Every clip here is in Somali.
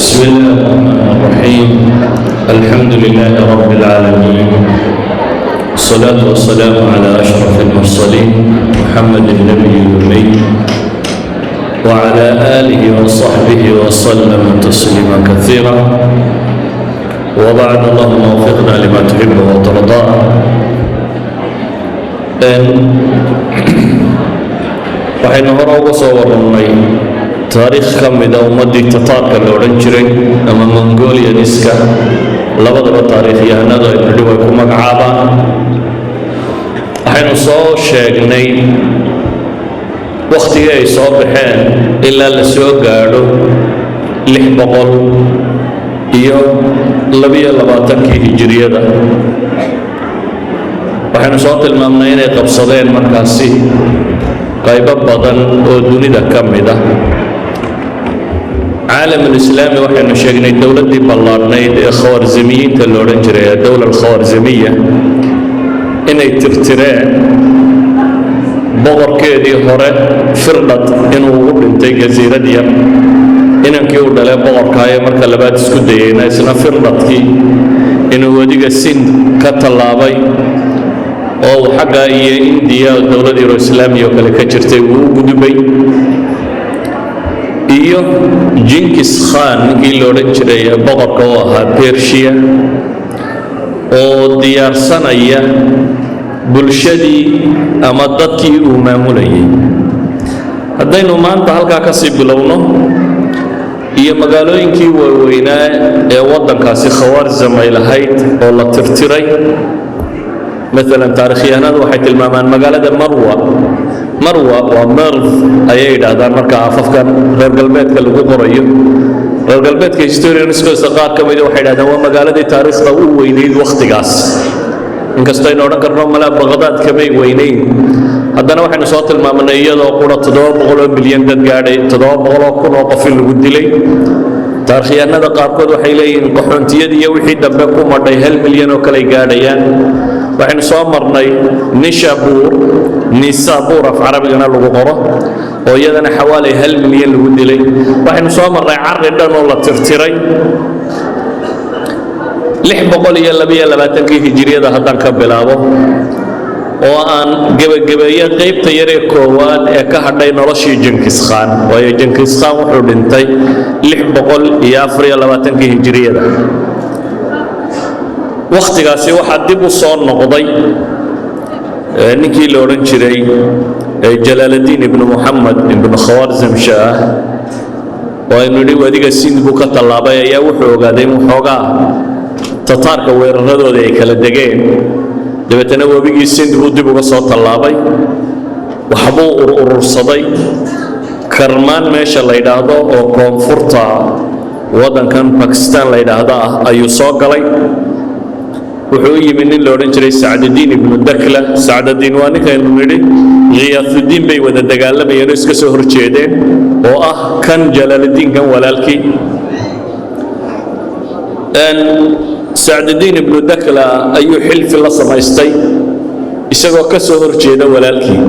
بسم الله الرحمن الرحيم. الحمد لله رب العالمين، الصلاة والسلام على أشرف المرسلين محمد النبي الأمي وعلى آله وصحبه وسلم تسليما كثيرا، وبعد. اللهم وفقنا لما تحب وترضى. waxaynu hore uga soo warannay taariikh ka mida ummaddii tataarka la odhan jiray ama mongolianiska, labadaba taariikhyahanadu ay nidhi way ku magacaabaan. waxaynu soo sheegnay wakhtigii ay soo baxeen ilaa la soo gaadho 622 hijiriyada. waxaynu soo tilmaamnay inay qabsadeen markaasi qaybo badan oo dunida ka mid ah. caalamulislaami waxaynu sheegnay dowladdii ballaadhnayd ee khawaarzimiyiinta la odhan jiray, ee dowla alkhawaarzimiya, inay tirtireen boqorkeedii hore firdhad inuu ugu dhintay jasiirad yar. inankii uu dhalee boqorkaayo marka labaad isku dayeyna isna firdhadkii inuu wadiga sind ka tallaabay oo uu xagga iyo indiya dowlad yaro islaamiya oo kale ka jirtay uu u gudubay. iyo jinkis khan ninkii la odhan jiray boqorka oo ahaa bershiya, oo diyaarsanaya bulshadii ama dadkii uu maamulayay. haddaynu maanta halkaa ka sii bilowno iyo magaalooyinkii waaweynaa ee waddankaasi khawaarzam ay lahayd oo la tirtiray. maalan taarikhyahanadu waxay tilmaamaan magaalada marwa waa merv ayay yidhaahdaan marka afafkan reer galbeedka lagu qorayo. reer galbeedka historianskooda qaar ka mida waxay yidhahdaan waa magaaladii taariikhda u weynayd wakhtigaas. inkastoo aynu odhan karno malaa baqdaad kamay weynayn, haddana waxaynu soo tilmaamnay iyadoo qura 700 milyan dad gaadhay, 700 kun oo qof in lagu dilay. taarikhyahanada qaarkood waxay leeyihiin qaxoontiyadii iyo wixii dambe ku madhay 1 milyan oo kale gaadhayaan. waxaynu soo marnay nisaabuur af carabigana lagu qoro oo iyadana xawaali 1 milyan lagu dilay. waxaynu soo marnay carri dhan oo la tirtiray 622 hijiriyada haddaan ka bilaabo, oo aan gebagabeeyo qaybta yaree koowaad ee ka hadhay noloshii jinkis khan. waayo jinkis khan wuxuu dhintay 624 hijiriyada. wakhtigaasi waxaa dib u soo noqday ninkii la odhan jiray jalaaladiin ibnu muxamed ibnu khawaarzam shaah, oo aynu nidhi wadiga sind buu ka tallaabay. ayaa wuxuu ogaaday in waxoogaa tataarka weeraradooda ay kala degeen. dabeetana webigii sind buu dib uga soo tallaabay, waxbuu urursaday. karmaan meesha la yidhaahdo oo koonfurta waddankan bakistan la yidhaahdo ah ayuu soo galay. wuxuu u yimi nin la odhan jiray sacdadiin ibnu dakla. sacdadiin waa ninkaynu nidhi khiyaasudiin bay wada dagaalamayeen oo iska soo horjeedeen, oo ah kan jalaaladiinkan walaalkii. sacdadiin ibnu dakla ayuu xilfi la samaystay isagoo ka soo horjeeda walaalkii.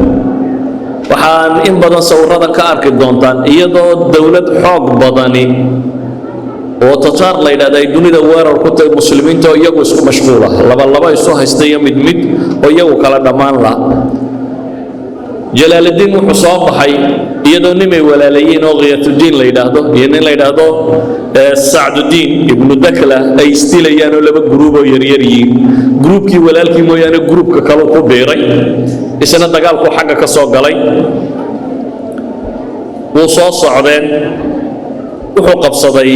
waxaan in badan sawirada ka arki doontaan iyadoo dowlad xoog badani oo tataar la yidhahda ay dunida weerar ku tahay muslimiinta oo iyagu isku mashquula, laba isu haysta iyo mid oo iyagu kala dhammaan la. jalaaladiin wuxuu soo baxay iyadoo nimay walaalayiin oo khiyaatudiin la yidhaahdo iyo nin la yidhaahdo sacdudiin ibnu dakla ay isdilayaan oo laba gruub oo yaryar yihiin. gruubkii walaalkii mooyaane gruubka kale ku biiray, isna dagaalku xagga ka soo galay. wuu soo socdeen, wuxuu qabsaday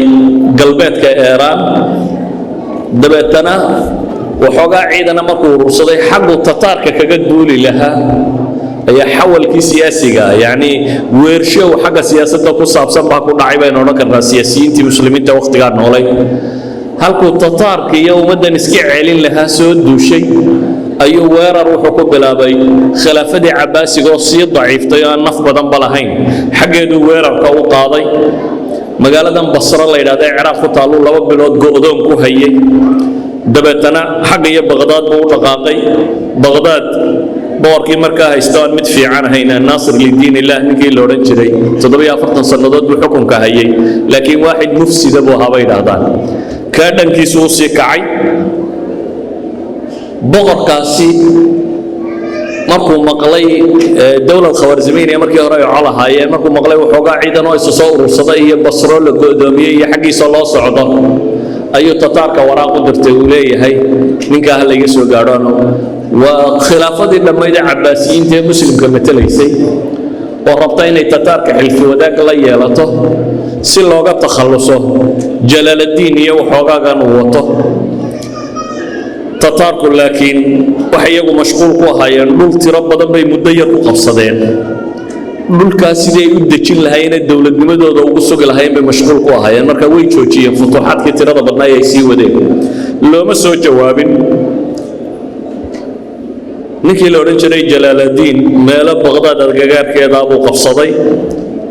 galbeedka eeraan. dabeetana waxoogaa ciidana markuu urursaday xaggu tataarka kaga duuli lahaa ayaa xawalkii siyaasiga, yacni weershow xagga siyaasadda ku saabsan baa ku dhacay baynu odhan karnaa siyaasiyiintii muslimiinta wakhtigaa noolay. halkuu tataarka iyo ummaddan iska celin lahaa soo duushay ayuu weerar wuxuu ku bilaabay khilaafadii cabbaasiga oo sii daciiftay oo aan naf badanba lahayn. xaggeeduu weerarka u qaaday. magaaladan basro la yidhahda ee ciraaq ku taalluu 2 bilood go'doon ku hayay. dabeetana xagga iyo baqdaad buu u dhaqaaqay. baqdaad boqorkii markaa haysta aan mid fiican ahayn naasir lidiin illah ninkii la odhan jiray 47 sannadood buu xukunka hayay laakiin waaxid mufsida buu ahaa bay yidhaahdaan kaa dhankiisu u sii kacay boqorkaasi markuu maqlay dowlad khawarizmiiniya markii hore ay col ahaayeen markuu maqlay waxoogaa ciidan oo isu soo urursaday iyo basro la go'doomiyey iyo xaggiisa loo socdo ayuu tataarka waraaq u dirtay uu leeyahay ninkaa ha layga soo gaadhoon waa khilaafadii dhammayd ee cabbaasiyiinta ee muslimka matelaysay oo rabta inay tataarka xilfi wadaag la yeelato si looga takhalluso jalaaladiin iyo waxoogaagan uu wato tataarku laakiin waxay iyagu mashquul ku ahaayeen dhul tiro badan bay muddo yar ku qabsadeen dhulkaas siday u dejin lahaayeen dowladnimadooda ugu sugi lahaayeen bay mashquul ku ahaayeen marka way joojiyeen futuuxaadkii tirada badnaa ay sii wadeen looma soo jawaabin ninkii la odhan jiray jalaaladiin meelo baqdaad agagaarkeeda buu qabsaday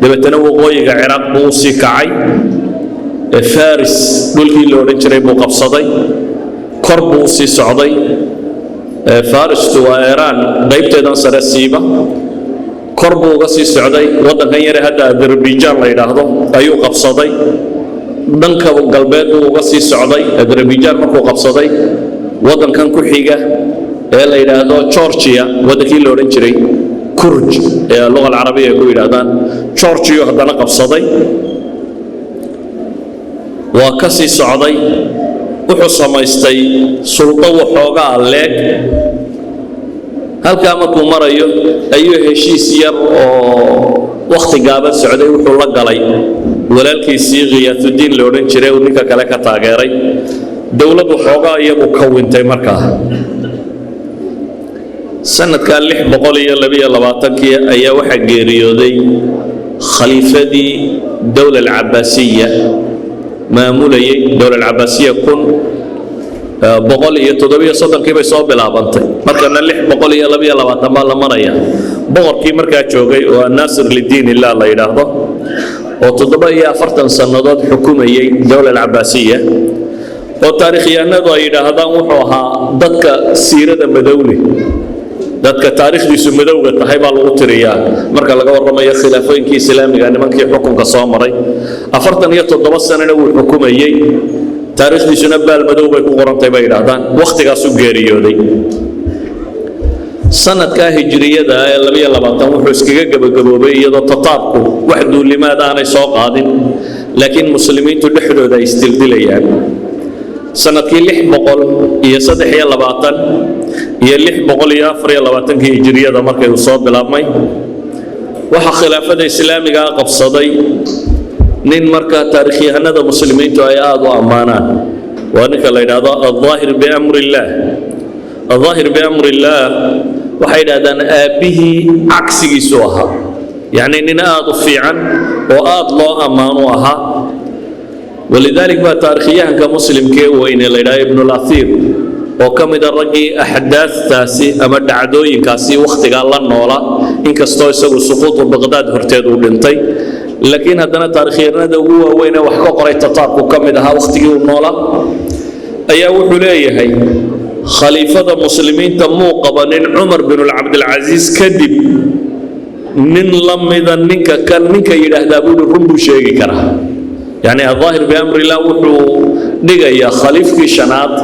dabeetana waqooyiga ciraaq buu u sii kacay faris dhulkii la odhan jiray buu qabsaday kor buu u sii socday faristu waa iiraan qaybteedan sare siiba kor buu uga sii socday waddankan yare hadda azerbaijan la yidhaahdo ayuu qabsaday dhanka galbeed buu uga sii socday azerbaijan markuu qabsaday waddankan ku xiga ee la yidhaahdo georgia waddankii la odhan jiray kurj ee luqa alcarabiya ay ku yidhaahdaan georgiyu haddana qabsaday waa ka sii socday wuxuu samaystay suldo waxoogaa leeg halkaa markuu marayo ayuu heshiis yar oo wakhti gaaban socday wuxuu la galay walaalkiisii khiyaasudiin la odhan jiray uu ninka kale ka taageeray dowlad waxoogaa iyagu ka wintay markaa sanadkaa 622 ayaa waxaa geeriyooday khaliifadii dowla alcabaasiya maamulayay dowla alcabaasiya 137 bay soo bilaabantay markana 622 baa la maraya boqorkii markaa joogay oo naasir lidiin illah la yidhaahdo oo 47 sannadood xukumayay dowla alcabaasiya oo taariikhyahanadu ay yidhaahdaan wuxuu ahaa dadka siirada madowle dadka taariikhdiisu madowga tahay baa lagu tiriyaa marka laga warramayo khilaafooyinkii islaamiga nimankii xukunka soo maray 47 sanana wuu xukumayay taariikhdiisuna baal madow bay ku qorantay bay yidhaahdaan wakhtigaas u geeriyooday sanadkaa hijriyada ee 22 wuxuu iskaga gabagaboobay iyadoo tataarku wax duulimaad aanay soo qaadin laakiin muslimiintu dhexdooda ay isdildilayaan sanadkii 623 iyo 624 hijriyada markay uu soo bilaabmay waxa khilaafada islaamiga qabsaday nin marka taariikhyahanada muslimiintu ay aad u amaanaan waa ninka la yidhaahdo al-dhaahir biamrillah al-dhaahir biamrillah waxay yidhahdaan aabihii cagsigiisu ahaa yacni nin aad u fiican oo aad loo ammaanu ahaa ولذلك بقى تاريخيا كمسلم كي وين لا ابن الأثير وكم إذا رجي أحداث تاسي أما دعدوين كاسي وقت قال الله نولا إن كستوي سقو سقوط بغداد هرتاد ولنتي لكن هذا تاريخيا هذا هو وين وحكوا قريت تطارق وكم إذا وقت قال نولا أيا وحليه هي خليفة المسلمين تمو قبل عمر بن العبد العزيز كذب من لم إذا نك كان نك يرهد أبو الرمب شيء كره يعني الظاهر بأمر الله وحو نجا خليفة شنات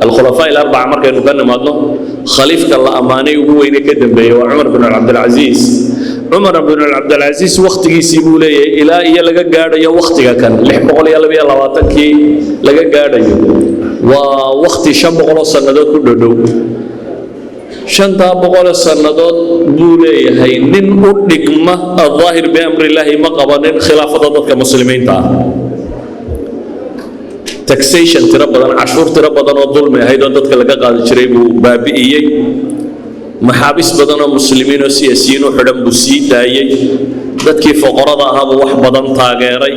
الخلفاء الأربعة مركز نكلم هذا خليفة الله أماني وهو ينكدم به وعمر بن عبد العزيز عمر بن عبد العزيز وقت يسيبوا لي إلى يلقى قاعد يا وقت كان لحب قول يلا بيا لواتكي لقى قاعد ووقت شاب قول سندات كله شنتا بقول السندات بولي هي نن أدقمة الظاهر بأمر الله ما قبل خلافة ضد كمسلمين تا taxation tira badan cashuur tira badan oo dulmi ahayd oo dadka laga qaadi jiray buu baabi'iyey maxaabis badan oo muslimiin oo siyaasiyiin oo xidhan buu sii daayay dadkii fuqarada ahaa buu wax badan taageeray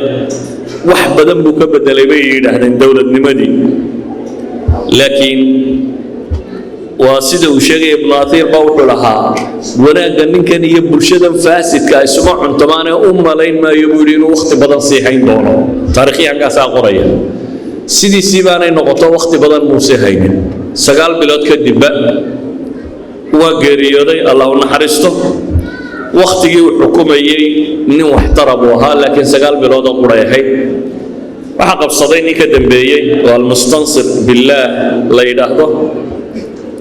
wax badan buu ka bedelay bay yidhaahdeen dowladnimadii laakiin waa sida uu sheegay ibn Athir baa wuxuu lahaa wanaagga ninkan iyo bulshadan faasidka isuma cuntamaan u malayn maayo buu inuu waqti badan sii hayn doono taariikhyahankaas qoraya sidiisii baanay noqoto waqti badan muuse haynin 9 bilood kadib وقريودي الله نحرسته وقتي وحكومي من واحترم وها لكن سقال بلاد قريحي وحقب صديني كدنبيي والمستنصر بالله لا يدهده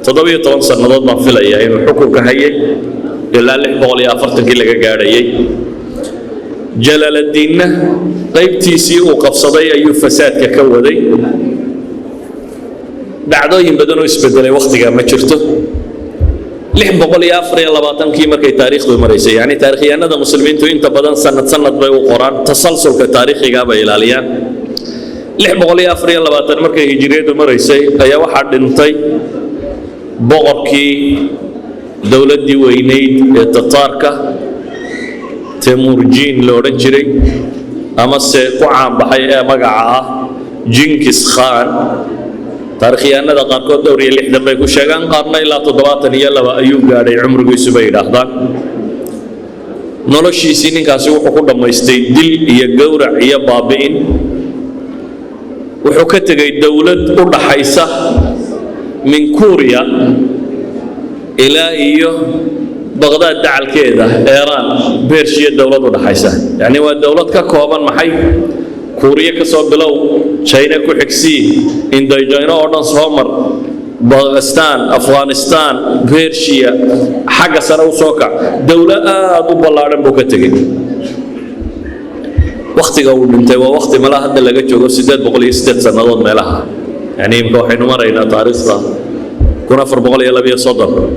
تضبي طبعا سنضاد ما في الأيام الحكم كهيي إلا اللي بقولي أفرت كل جاريي جلال الدين طيب تيسي وقبصدي أي فساد ككودي بعدين بدنوا يسبدلوا وقت ما شرته لحب بقولي أفري الله باطن كي مركي تاريخ بمريسي يعني تاريخي أنا ده مسلمين تو أنت بدن سنة بيو قرآن تسلسل كتاريخ جابه إلى اليان لحب بقولي أفري الله باطن مركي هجرية بمريسي أي واحد انتي بقركي دولة دي وينيد تتاركة تيمورجين لورنجري أما سيقوعان بحي مقعاه جنكيز خان تاريخي أنا دا قاركود دوري اللي حدا بيكو شاقان قارنا إلا تضباطن يلا أيوب قاري عمر قيسو بيد أخدان نولوشي سينين كاسي وحكو دما يستيدل إيا قورع إيا بابين وحكتك الدولة أولا حيسة من كوريا إلى إيو بغداد دعال كيدا إيران بيرشيا الدولة أولا حيسة يعني والدولة ككوابان محي كوريا كسو بلو شاينا كوحكسي إندوجينا أوردن سومر باغستان أفغانستان بيرشيا حاجة سنو سوكا دولة أبو بلارن بوكتغين وقت قول انتي ووقت ملا هذا اللي قد جوغو سيدات بقولي سيدات سنوات ملاها يعني يمكن حين مرينا تاريخها كنا فر بقولي يلا بيا صدر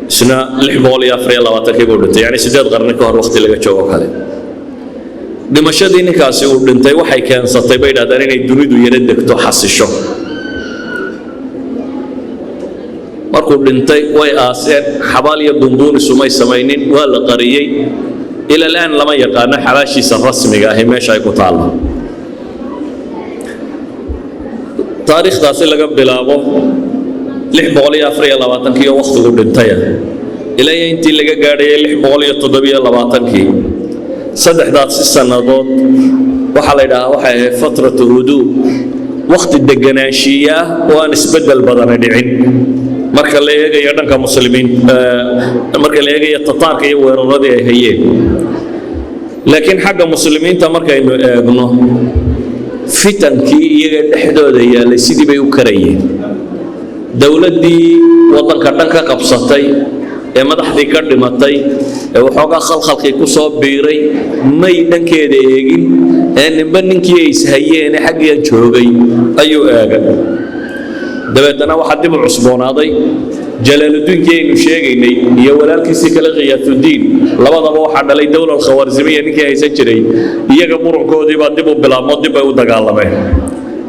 سنا لح بقولي أفري الله واتكي قول يعني سيدات غرنك وهر وقت اللي قد جوغو هذا dhimashadii ninkaasi uu dhintay waxay keensatay bay dhaadaan inay dunidu yara degto xasisho markuu dhintay way aaseen xabaal iyo dunduunis umay samaynin waa la qariyay ila laan lama yaqaan xabaashiisa rasmiga ah meesha ay ku taalo taariikhdaasi laga bilaabo 624 iyo waqtigu dhintay ilaa intii laga gaadhay 627 saddexdaas sanadood waxa la yiraahdaa waxa ay fatratu huduu waqti deganaanshiya oo aan isbedel badan dhicin marka la eegayo dhanka muslimiin marka la eegayo tataarka iyo weeraradii ay hayeen laakiin xagga muslimiinta markaynu eegno fitankii iyaga dhexdooda yaalay sidii bay u karayeen dawladdii wadanka dhanka qabsatay ee madaxdii ka dhimatay ee waxoogaa khalkhalkii ku soo biiray may dhankeeda eegin ee ninba ninkii ay ishayeen ee xaggiya joogay ayuu eegay dabeetana waxaa dib u cusboonaaday jalaaludiinkii aynu sheegaynay iyo walaalkiisii kale qiyaasudiin labadaba waxaa dhalay dowla alkhawaarzimiya ninkii haysan jiray iyaga murankoodii baa dib u bilaabmo dib ay u dagaalameen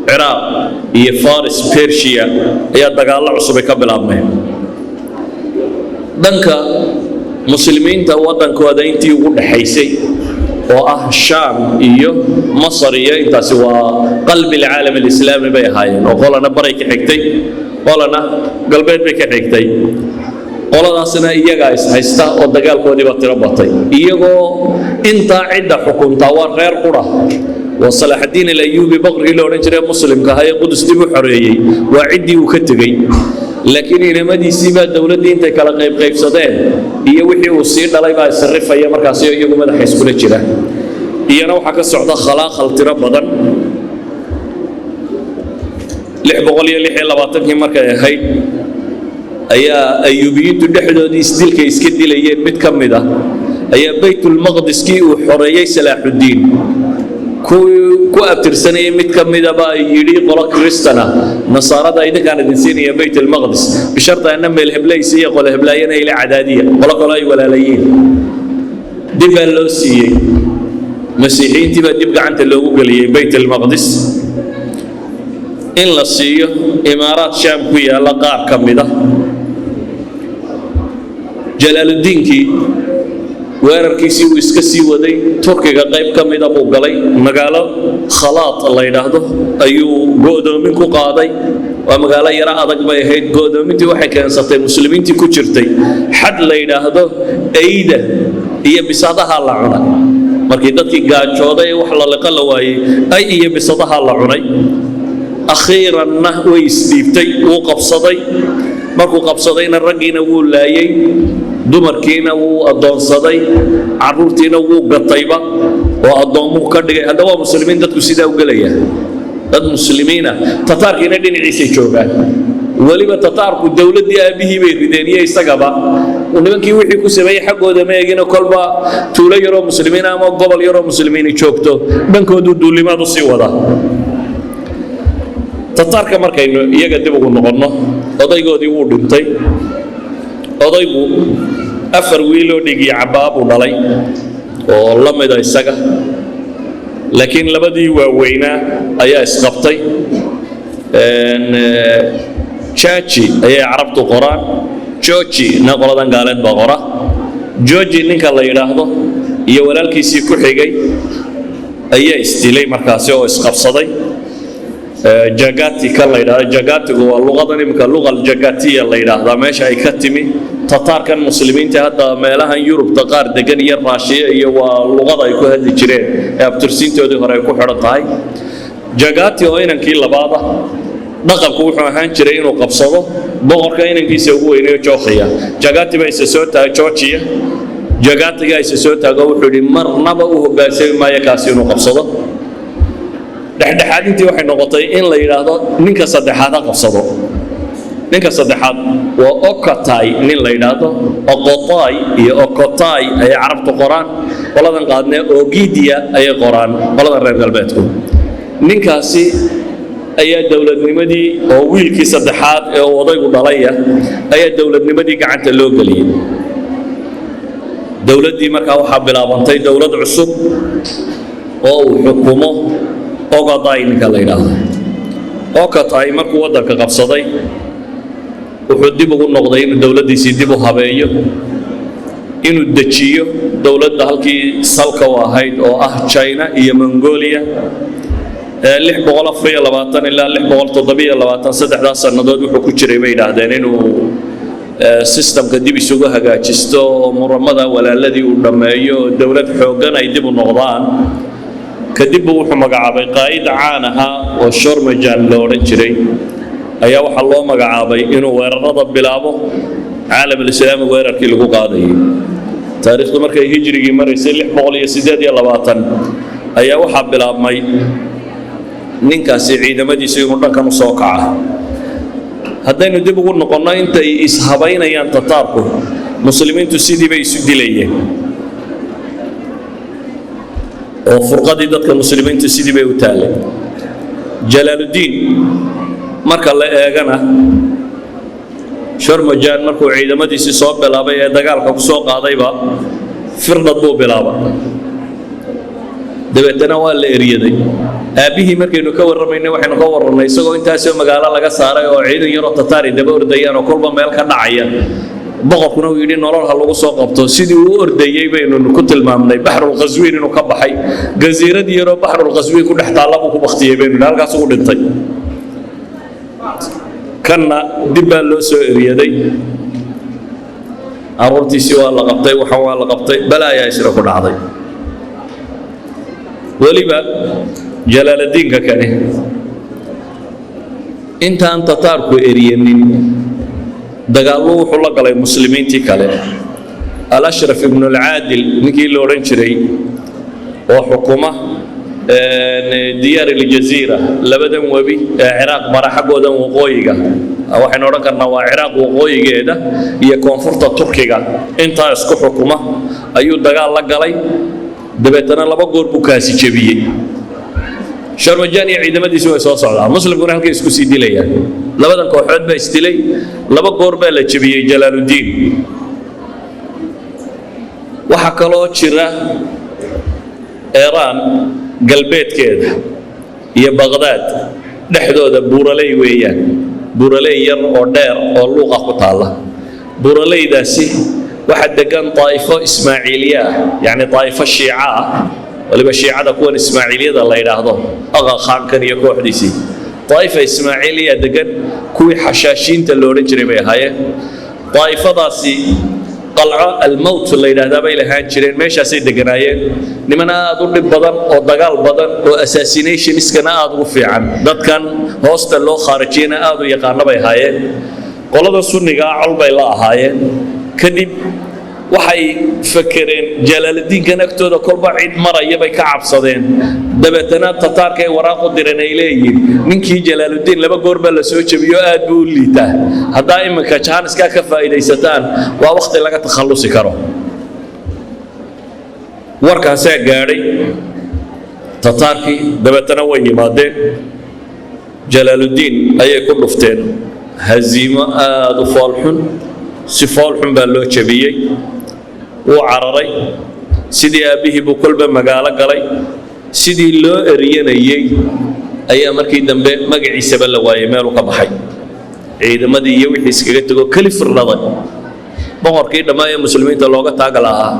ciraaq iyo faris persia ayaa dagaallo cusub ay ka bilaabmeen dhanka muslimiinta wadankooda intii ugu dhaxaysay oo ah shaam iyo masar iyo intaasi waa qalbi العالم الإسلامي bay ahaayeen oo qolana baray ka xigtay qolana galbeed bay ka xigtay qoladaasna iyaga is haysta oo dagaalkoodii ba tiro batay iyagoo inta cidda xukunta waa reer qura وصلاح الدين الأيوبي بقري لو رجل مسلم كهاي قدس دي بحرية وعدي وكتجي لكن إذا ما دي سيبا الدولة دي أنت كلا قيب صدين هي وحي وصير لا يبقى يصرف هي مركزية يقوم هذا حيس كل شيء هي نوع حق السعودة خلاق خلطرة بدن لعب غولية اللي حيل باطن هي مركز هاي أيوبيين تدحدوا دي ستيل كيس كدي ليه متكملة بيت المقدس كي وحرية صلاح الدين ku abtirsanay mid kamida ba yiri qolo kristana nasarada ay dadkan dinsiinaya bayt al-maqdis bisharta in meel heblaysi iyo qolo heblayana ila cadaadiya qolo kale ay walaalayiin dib loo siiyay masiixiintii ba dib gacanta loogu galiyay bayt al-maqdis in la siiyo imaaraat shaam ku yaala qaar kamida jalaaludiinki weerarkiisii uu iska sii waday turkiga qayb ka mid ah buu galay magaalo khalaat la yiraahdo ayuu go'doomin ku qaaday waa magaalo yara adag bay ahayd go'doomintii waxay keensatay muslimiintii ku jirtay xad la yiraahdo ayda iyo bisadaha la cunay markii dadkii gaajooday wax la liqa la waayay ay iyo bisadaha la cunay akhiiranna way isdiibtay uu qabsaday markuu qabsadayna raggiina wuu laayay dumarkiina wuu adoonsaday caruurtiina wuu gatayba oo adoomuhu ka dhigay hadda waa muslimiin dadku sidaa u galaya dad muslimiina tataarkiina dhinaciisa joogaan waliba tataarku dawladii aabihii bay rideen iyo isagaba nimankii wixii ku sameeyay xaqooda ma eegina kolba tuulo yaroo muslimiin ama gobol yaroo muslimiin joogto dhankoodu duulimaad u sii wada tataarka markaynu iyaga dib ugu noqonno odaygoodii wuu dhintay odaygu 4 wiil oo dhigi cabaabu dhalay oo la mid ah isaga laakiin labadii waaweynaa ayaa isqabtay Chachi ayay carabtu qoraan Joji na qoladan gaaleed baa qora Joji ninka la yiraahdo iyo walaalkiisii ku xigay ayaa isdilay markaasi oo isqabsaday Jagati kan la yiraahdo Jagatigu waa luqadan imka luqal Jagatiya la yiraahdo meesha ay ka timi tataarkan muslimiinta hadda meelahan Yurub taqaar degan iyo Raashiya iyo waa luqada ay ku hadli jireen ee abtirsiintoodii hore ay ku xiran tahay Jagati oo inankii labaada dhaqanku wuxuu ahaan jiray inuu qabsado boqorka inankiisa ugu weynayo Jooxiya Jagati bay soo taagay Jooxiya Jagatiga ay soo taagay wuxuu yiri marnaba uu hoggaansan maayo kaasi inuu qabsado dhexdhexaadintii waxay noqotay in la yiraahdo ninka saddexaad qabsado ninka saddexaad waa Okatai nin la yiraahdo Okotai iyo Okotai ay carabtu qoraan qoladan qaadnaa Ogidia ay qoraan qoladan reer galbeedku ninkaasi ayaa dawladnimadii oo wiilkii saddexaad ee odaygu dhalaya ayaa dawladnimadii gacanta loo galiyay dawladii markaa waxa bilaabantay dawlad cusub oo xukumo Ogaday ninka la yiraahdo Okatai markuu wadanka qabsaday wuxuu dib ugu noqday inuu dawladiisii dib u habeeyo inuu dejiyo dawladda halkii salka u ahayd oo ah China iyo Mongolia 624 ilaa 627 saddexdaas sanadood wuxuu ku jiray bay yiraahdeen inuu systemka dib isugu hagaajisto muramada walaaladii uu dhameeyo dawlad xoogan ay dib u noqdaan kadib wuxuu magacaabay qaa'id caan ah oo Shormajan loo oran jiray ayaa waxa loo magacaabay inuu weerarada bilaabo caalam islaami weerarkii lagu qaaday taariikhdu markay hijrigii mareysay 628 ayaa waxa bilaabmay ninkaasi ciidamadiisa inuu dhankan u soo kaca haddaynu dib ugu noqono intay ishabaynayaan tataarku muslimiintu sidii bay isu dilayeen oo furqadii dadka muslimiintu sidii bay u taaleen Jalaaluddin marka la eegana Shormajan markuu ciidamadiisa soo bilaabay ee dagaalka ku soo qaadayba firdad buu bilaabay dabeetana waa la eriyaday aabihii markaynu ka warramaynay waxaynu ka warramay isagoo intaasoo magaalo laga saaray oo ciidan yar oo tataari daba ordayaan oo kolba meel ka dhacaya boqorkuna uu yidhi nolol ha lagu soo qabto sidii uu ordayay baynu ku tilmaamnay Bahrul Qaswiin inuu ka baxay jasiirad yar oo Bahrul Qaswiin ku dhex taala buu ku baqtiyay baynu halkaas ugu dhintay kana dib baa loo soo eriyaday aroortiisii waa la qabtay waxa waa la qabtay balaayaa isra ku dhacday waliba Jalaaluddinka kane intaan tataarku eriyanin dagaallo wuxuu la galay muslimiintii kale Al-Ashraf ibn al-Adil ninkii la oran jiray oo xukuma diyaar al-Jazeera labadan wabi Ciraaq mara xaqoodan waqooyiga waxaan oran karnaa waa Ciraaq waqooyigeeda iyo koonfurta Turkiga inta isku xukuma ayuu dagaal la galay dabeetana laba goor buu kaasi jabiyay Shormajan iyo ciidamadiisu way soo socdaan muslimkuna halkay isku sii dilayaan labadan kooxood baa isdilay laba goor baa la jabiyay Jalaaluddin waxa kaloo jira Iran galbeedkeeda iyo Baghdad dhexdooda buuraley weeyaan buuraley yar oo dheer oo luuqa ku taala buuraleydaasi waxa degan طائفة إسماعيلية يعني طائفة شيعة waliba shiicada kuwan Ismaaciiliyada la yiraahdo aqa khaankan iyo kooxdiisii طائفة إسماعيلية degan kuwii xashaashiinta loo oran jiray bay ahaayeen طائفadaasi qalca al-mawt la yiraahdo bay lahaan jireen meeshaasay deganaayeen niman aad u dhib badan oo dagaal badan oo assassination iskana aad ugu fiican dadkan hoosta loo khaarijina aad u yaqaan bay ahaayeen qolada sunniga col bay la ahaayeen kadib waxay fakereen jalaaludiinkan agtooda kolba cid maraya bay ka cabsadeen dabeetana tataarka ay waraaq u direen ay leeyihiin ninkii jalaaludiin laba goor baa la soo jabiyo aad buu u liitaa haddaa iminka jaaniskaa ka faa'iidaysataan waa waqti laga takhallusi karo warkaasaa gaadhay tataarkii dabeetana way yimaadeen jalaaludiin ayay ku dhufteen haziimo aad u foolxun si foolxun baa loo jabiyey wuu cararay sidii aabbihii buu kolba magaalo galay sidii loo eriyanayey ayaa markii dambe magaciisaba la waayey meeluu ka baxay ciidamadii iyo wixii iskaga tego keli firdhaday boqorkii dhammaan ee muslimiinta looga taaga lahaa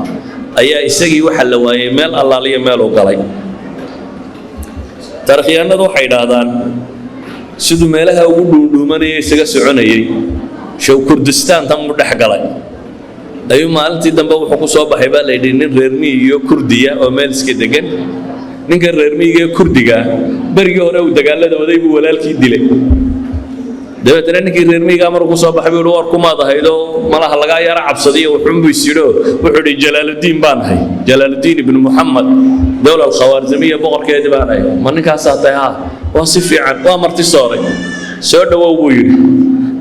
ayaa isagii waxa la waayey meel allaaliya meeluu galay taarikhyahanadu waxay idhaahdaan siduu meelaha ugu dhuundhuumanaya isaga soconayey show kurdistaan tan u dhex galay ayuu maalintii dambe wuxuu ku soo baxay baa la yidhi nin reer miyi iyo kurdiya oo meel iska degan ninkan reer miyiga ee kurdiga berigii hore uu dagaalada waday buu walaalkii dilay dabeetana ninkii reer miyiga markuu ku soo baxay buu yidhi war kumaad ahaydoo malaha lagaa yara cabsadiyo wuxuun buu is yidhoo wuxuu yidhi jalaaludiin baan ahay jalaaludiin ibnu muxamed dowla alkhawaarzimiya boqorkeedii baan ahay ma ninkaasaa tahay ha waa si fiican waa marti sooray soo dhawow buu yidhi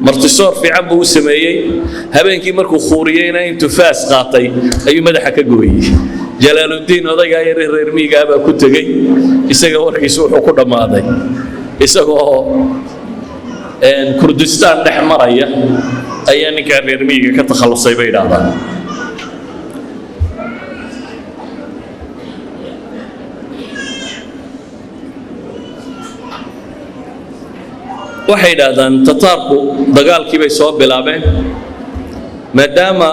martisoor fiican buu u sameeyey habeenkii markuu khuuriyeyna intuu faas qaatay ayuu madaxa ka gooyey jalaaludiin odaygaa yare reer miyigaa baa ku tegey isaga warkiisu wuxuu ku dhammaaday isagoo kurdistaan dhex maraya ayaa ninkaa reer miyiga ka takhallusay bay idhaahdaan waxay idhaahdaan tataarku dagaalkii bay soo bilaabeen maadaama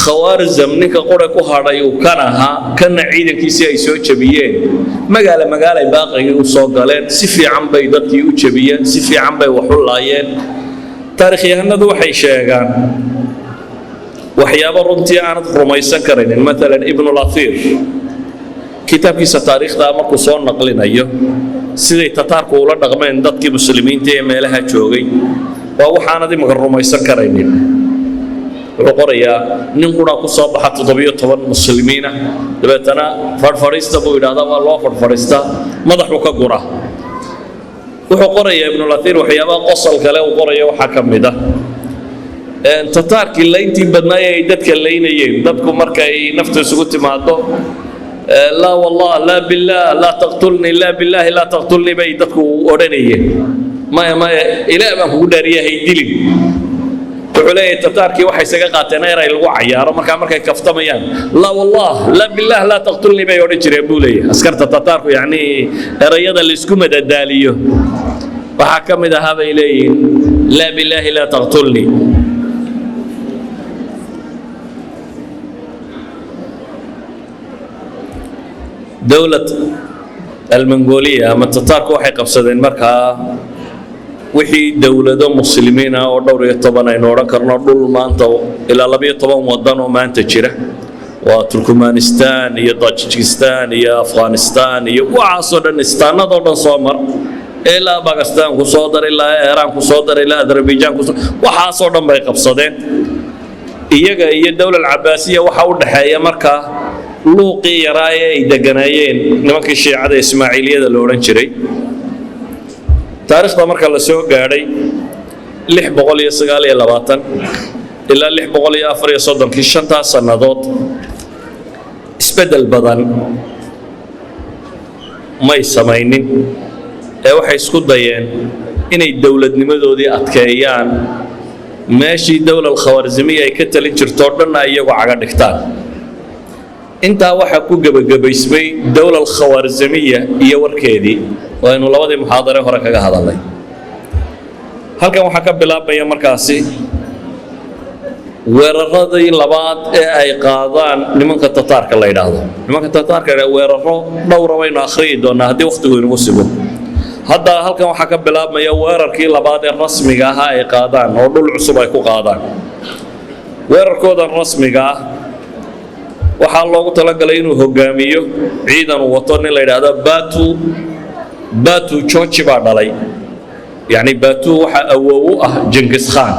khawaarzam ninka qura ku hadhay uu kan ahaa kana ciidankiisii ay soo jabiyeen magaalay baaqigii u soo galeen si fiican bay dadkii u jabiyeen si fiican bay wax u laayeen taarikhyahanadu waxay sheegaan waxyaabo runtii aanad rumaysan karaynin maalan ibnulatiir kitaabkiisa taariikhda markuu soo naqlinayo siday tataarku ula dhaqmeen dadkii muslimiinta ee meelaha joogay waa waxaanad imika rumaysan karaynin wuxuu qorayaa nin qura ku soo baxa 17 muslimiina dabeetana fadhfadhiista buu yidhaahdaa waa loo fadhfadhiistaa madaxu ka gura wuxuu qorayaa ibnulatiir waxyaabaha qosol kale uu qoraya waxaa ka mid ah tataarkii layntii badnaay ay dadka laynayeen dadku markay nafta isugu timaado لا والله لا بالله لا تقتلني لا بالله لا تقتلني بي دكو أورانية ما إلى ما هو داريه هيدلي وعليه تتاركي وحي سقاطنا يرى الوعي يا رب مركا كفتميان لا والله لا بالله لا تقتلني بي أوريتشري بولي أسكرت تتاركو يعني الرياضة اللي سكومة الداليو وحكم هذا إليه لا بالله لا تقتلني دولة المنغولية أما التتارك وحي قبصدين مركا وحي دولة مسلمين أو دورية طبعا ينورا كرنا دول ما أنت إلى لبية طبعا وضعنا ما أنت جيرة وتركمانستان يا طاجكستان يا أفغانستان يا وعصرنستان دولة صومر إلى باكستان كصادر إلى إيران كصادر إلى أذربيجان كصادر وحاصرنا ما يقبصدين إيجا الدولة العباسية وحاول حياة مركا luuqii yaraaye ay deganaayeen nimankii shiicada ismaaciiliyada la odhan jiray taariikhda marka la soo gaadhay 629 ilaa 634 shantaa sannadood isbeddel badan may samaynin ee waxay isku dayeen inay dowladnimadoodii adkeeyaan meeshii dowlad khawaarzimiya ay ka talin jirto dhanna iyagu caga dhigtaan intaa waxa ku gabagabaysmay dawlad khawaarzimiya iyo warkeedii oo aynu labadii muxaadare hore kaga hadalnay halkan waxa ka bilaabaya markaasi weeraradii labaad ee ay qaadaan nimanka tataarka la yiraahdo nimanka tataarka weeraro dhowr waynu akhriyi doonaa hadii waqtigu inagu sibo hadda halkan waxa ka bilaabmaya weerarkii labaad ee rasmiga ah ay qaadaan oo dhul cusub ay ku qaadaan weerarkooda rasmiga ah waxaa loogu talagalay inuu hogaamiyo ciidan uu wato nin la yidhaahdo batu george baa dhalay yani batu waxa awoow u ah Genghis Khan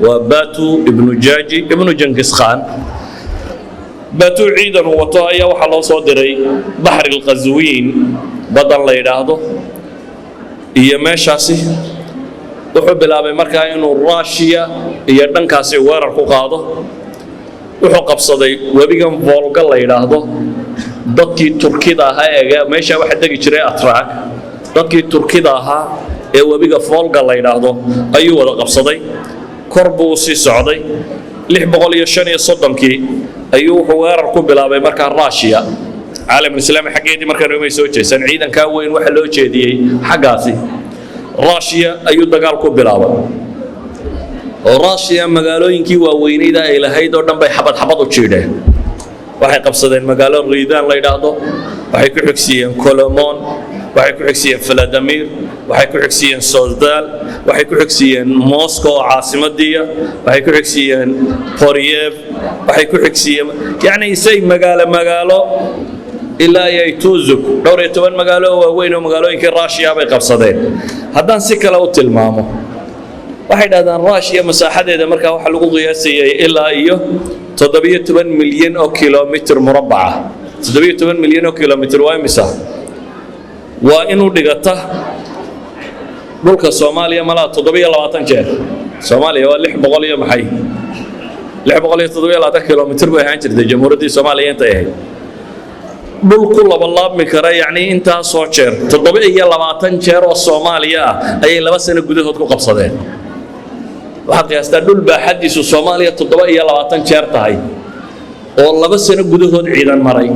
وباتو ابن جاجي ابن جنكيز خان. باتو عيدا وطايا وحلو صدري بحر القزوين بدل لا يراهدو iyo meeshaasi wuxuu bilaabay markaa inuu Russia iyo dhankaasi weerar ku qaado. wuxuu qabsaday webigan Volga la yiraahdo. dadkii Turkida ahaa ee meesha waxa degi jiray Atrak, dadkii Turkida ahaa ee webiga Volga la yiraahdo ayuu wada qabsaday. kor buu sii socday 635kii ayuu wuxuu weerar ku bilaabay markaa Russia. عالم الإسلام حقيقي مركز يومي سوتشي سن عيدا كاوين وحلو جدي حقاسي راشيا أيو دقال كوبلاوا راشيا مقالوين كي وويني دا إلى هيدا ودن بي حبط وتشيده waxay qabsadeen magaalo Riidaan la yiraahdo waxay ku xigsiiyeen Kolomon waxay ku xigsiiyeen Vladimir waxay ku xigsiiyeen Sozdal waxay ku xigsiiyeen Moscow caasimaddiya waxay ku xigsiiyeen Poryev waxay ku xigsiiyeen yani isay magaalo ilaa ay Tuzuk dhowr iyo toban magaalo waaweyn oo magaalooyinka Russia bay qabsadeen. haddaan si kale u tilmaamo waxay dhahdaan Russia masaaxadeeda markaa waxa lagu qiyaasayay ilaa iyo 17 milyan oo kiiloomitir murabbac. 17 milyan oo kiiloomitir waa imisa? waa inuu dhigata dhulka Soomaaliya malaa 720 jeer. Soomaaliya waa 600 iyo maxay 627 kiiloomitir bay ahaan jirtay jamhuuriyadda Soomaaliya inta ay dhulku laabmi kara yani inta soo jeer 720 jeer oo Soomaaliya ah ay 2 sano gudahood ku qabsadeen. waxaa qiyaastaa dhul baaxadiisu Soomaaliya 720 jeer tahay oo 2 sano gudahood ciidan maray.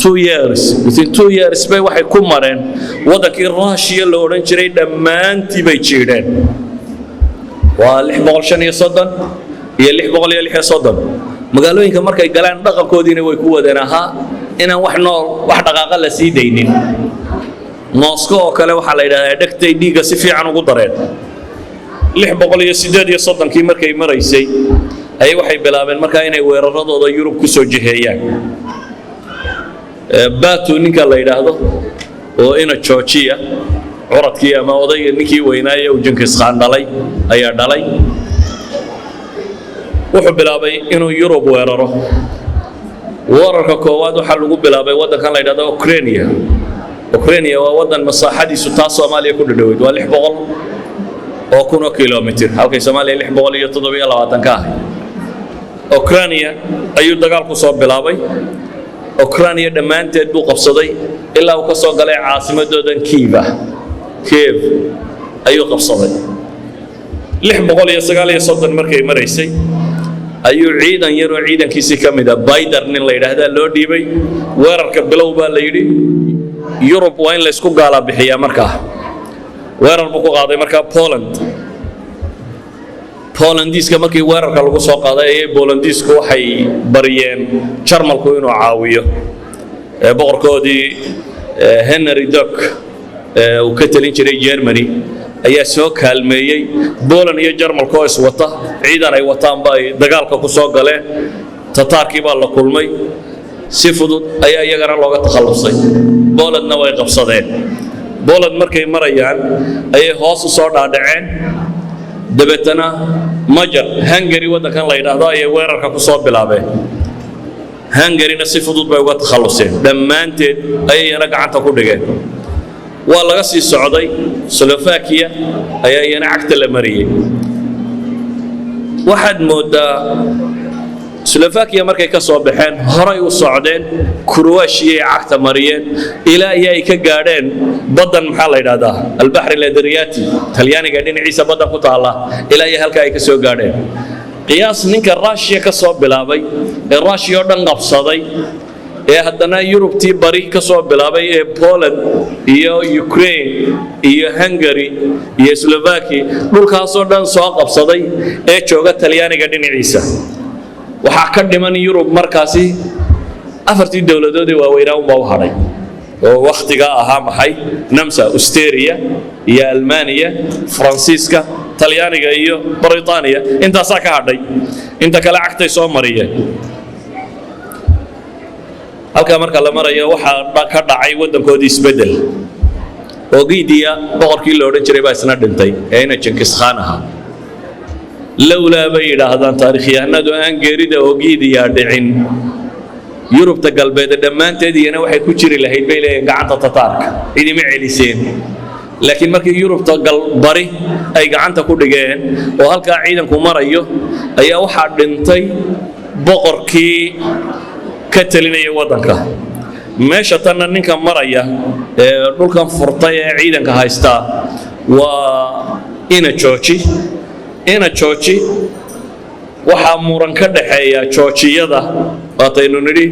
2 years within 2 years bay waxay ku mareen wadankii Russia la oran jiray dhammaantii bay jeedeen. waa 635 iyo 636 magaalooyinka markay galaan dhaqankoodiina way ku wadeen ahaa inaan wax dhaqaaqa la sii deynin. Moscow oo kale waxa la yiraahdaa dhagtay dhiiga si fiican ugu dareen. 638kii markay maraysay ay waxay bilaabeen markaa inay weeraradooda Yurub ku soo jiheeyaan. Batu ninka la yiraahdo oo ina Georgia curadkii ama odayga ninkii weynaaye uu Genghis Khan dhalay ayaa dhalay. wuxuu bilaabay inuu Yurub weeraro. weerarka koowaad waxa lagu bilaabay wadankan la yiraahdo Ukraine. Ukraine waa wadan masaaxadiisu taas Soomaaliya ku dhadhaweyd waa 600 oo kuno kiiloomitir halkay Soomaaliya 627 ka ah. Ukraine ayuu dagaal ku soo bilaabay. Ukraine dhammaanteed buu qabsaday ilaa uu ka soo galay caasimadooda Kiev ayuu qabsaday. 639 markay maraysay ayuu ciidan yar oo ciidankiisii ka mid ah Bayder nin la yiraahdo loo dhiibay. weerarka bilow baa la yiri Yurub waa in la isku gaala bixiyaa markaa. weerar buu ku qaaday markaa Polandiiska markii weerarka lagu soo qaaday ay Polandiisku waxay bariyeen Jarmalku inuu caawiyo. boqorkoodii Henry Duck uu ka talin jiray Germany ayaa soo kaalmeeyay Poland iyo Jarmalku oo iswata ciidan ay wataan bay dagaalka ku soo galeen. Tataarkii baa la kulmay si fudud ayaa iyagana looga takhalusay. Polandna way qabsadeen. Poland markay marayaan ayay hoos u soo dhaadhaceen. dabeetana Hungary wadankan la yiraahdo ayay weerarka ku soo bilaabeen. Hungary-na si fudud bay uga takhaluseen. dhammaanteed ayayna gacanta ku dhigeen. waa laga sii socday Slovakia ayaa iyana cagta la mariyay. waxaad moodaa Slovakia markay ka soo baxeen horay u socdeen Croatia ay cagta mariyeen ilaa ay ka gaadheen badan maxaa la yiraahdaa al-Bahr al-Adriyaati Talyaaniga dhinaciisa badan ku taala ilaa ay halka ay ka soo gaadheen. qiyaas ninka Russia ka soo bilaabay ee Russia oo dhan qabsaday ee haddana Yurubtii bari ka soo bilaabay ee Poland iyo Ukraine iyo Hungary iyo Slovakia dhulkaas oo dhan soo qabsaday ee jooga Talyaaniga dhinaciisa. waxaa ka dhiman Yurub markaasi afartii dawladood ee waaweynaa u haray oo waqtiga ahaa maxay Namsa, Austria iyo Almaaniya, Faransiiska, Talyaaniga iyo Britaniya intaas ka hadhay. inta kale cagtay soo mariyeen. halka marka la marayo waxa ka dhacay wadankoodii isbedel. Ogidiya boqorkii la oran jiray baa isna dhintay ee ina Genghis Khan ahaa. لولا بيد هذا تاريخ يهند وأن جريد وجيد يا دعين يوروب تقلبت دمان تدي أنا واحد كشري له بيله قعدت تطارك إذا معي سين لكن مركي يوروب تقل بري أي قعدت كل جين وهالك عيدا كمريو أي واحد بنتي بقر كي كتلنا يودنك meesha tanna ninka maraya dhulkan furtay ee ciidanka haysta waa ina jooji waxa muran ka dhaxeeya joojiyada waataynu nidhi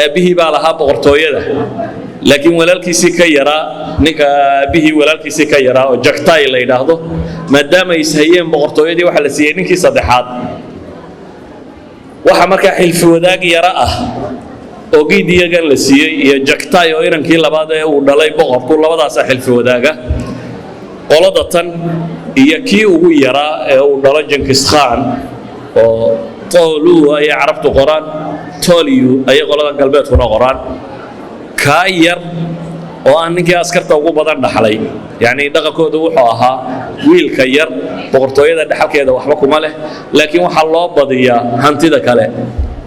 aabihii baa lahaa boqortooyada laakiin walaalkiisii ka yaraa ninka aabihii walaalkiisii ka yaraa oo jagtay la yidhaahdo maadaama ay hayeen boqortooyadii waxa la siiyey ninkii saddexaad waxa markaa xilfi wadaag yara ah oo giidiyagan la siiyey iyo jagtay oo inankii labaad ee uu dhalay boqorku labadaas xilfi wadaaga qolada tan iyo kii ugu yaraa ee uu dhalay Genghis Khan oo toolu ay carabtu qoraan tooliyu ay qolada galbeedkuna qoraan ka yar oo aan ninkii askarta ugu badan dhaxlay yani dhaqankoodu wuxuu ahaa wiilka yar boqortooyada dhaxalkeeda waxba kuma leh laakiin waxa loo badiyaa hantida kale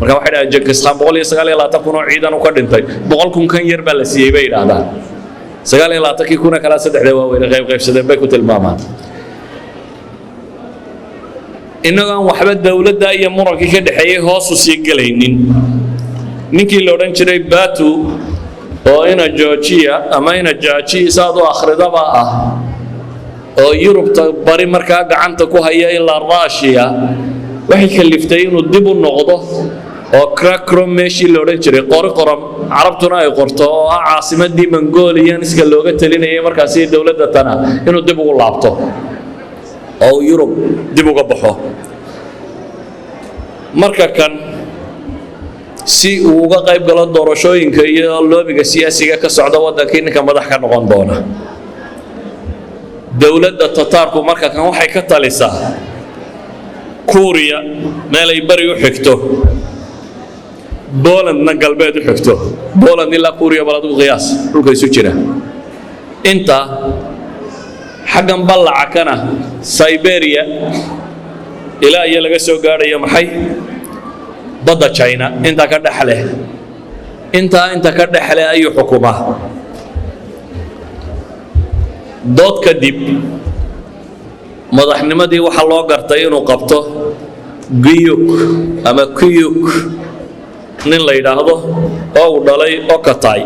marka waxa dhahay Genghis Khan 129 kun oo ciidan u ka dhintay 100 kun kan yar baa la siiyay bay yiraahdaan 29 kun kala saddexda waa weyn qaybsadeen bay ku tilmaamaan inagaan waxba dawladda iyo muranka ka dhaxeeyay hoos u sii galaynin ninkii la oran jiray Batu oo ina Georgia ama ina Jaaji saado akhridaba ah oo Yurubta bari markaa gacanta ku haya ilaa Russia waxay kaliftay inuu dib u noqdo oo Karakorum meeshii la oran jiray Qoroqoram carabtuna ay qorto oo ah caasimadii Mongolian iska looga talinayay markaas dawladda tana inuu dib ugu laabto oo Yurub dib uga baxo marka kan si uu uga qayb galo doorashooyinka iyo loobiga siyaasiga ka socda waddankii ninka madax ka noqon doona dawladda Tatarku marka kan waxay ka talisaa Kuuriya meel ay bari u xigto Polandna galbeed u xigto Poland ilaa Kuuriya balad u qiyaas dhulka isu jira inta xaggan ballaca kana Siberia ilaa iyo laga soo gaarayo maxay badda China inta ka dhaxle inta ka dhaxle ayuu xukumaa dood kadib madaxnimadii waxa loo gartay inuu qabto Giyuk ama Kiyuk nin la yiraahdo oo uu dhalay Okatay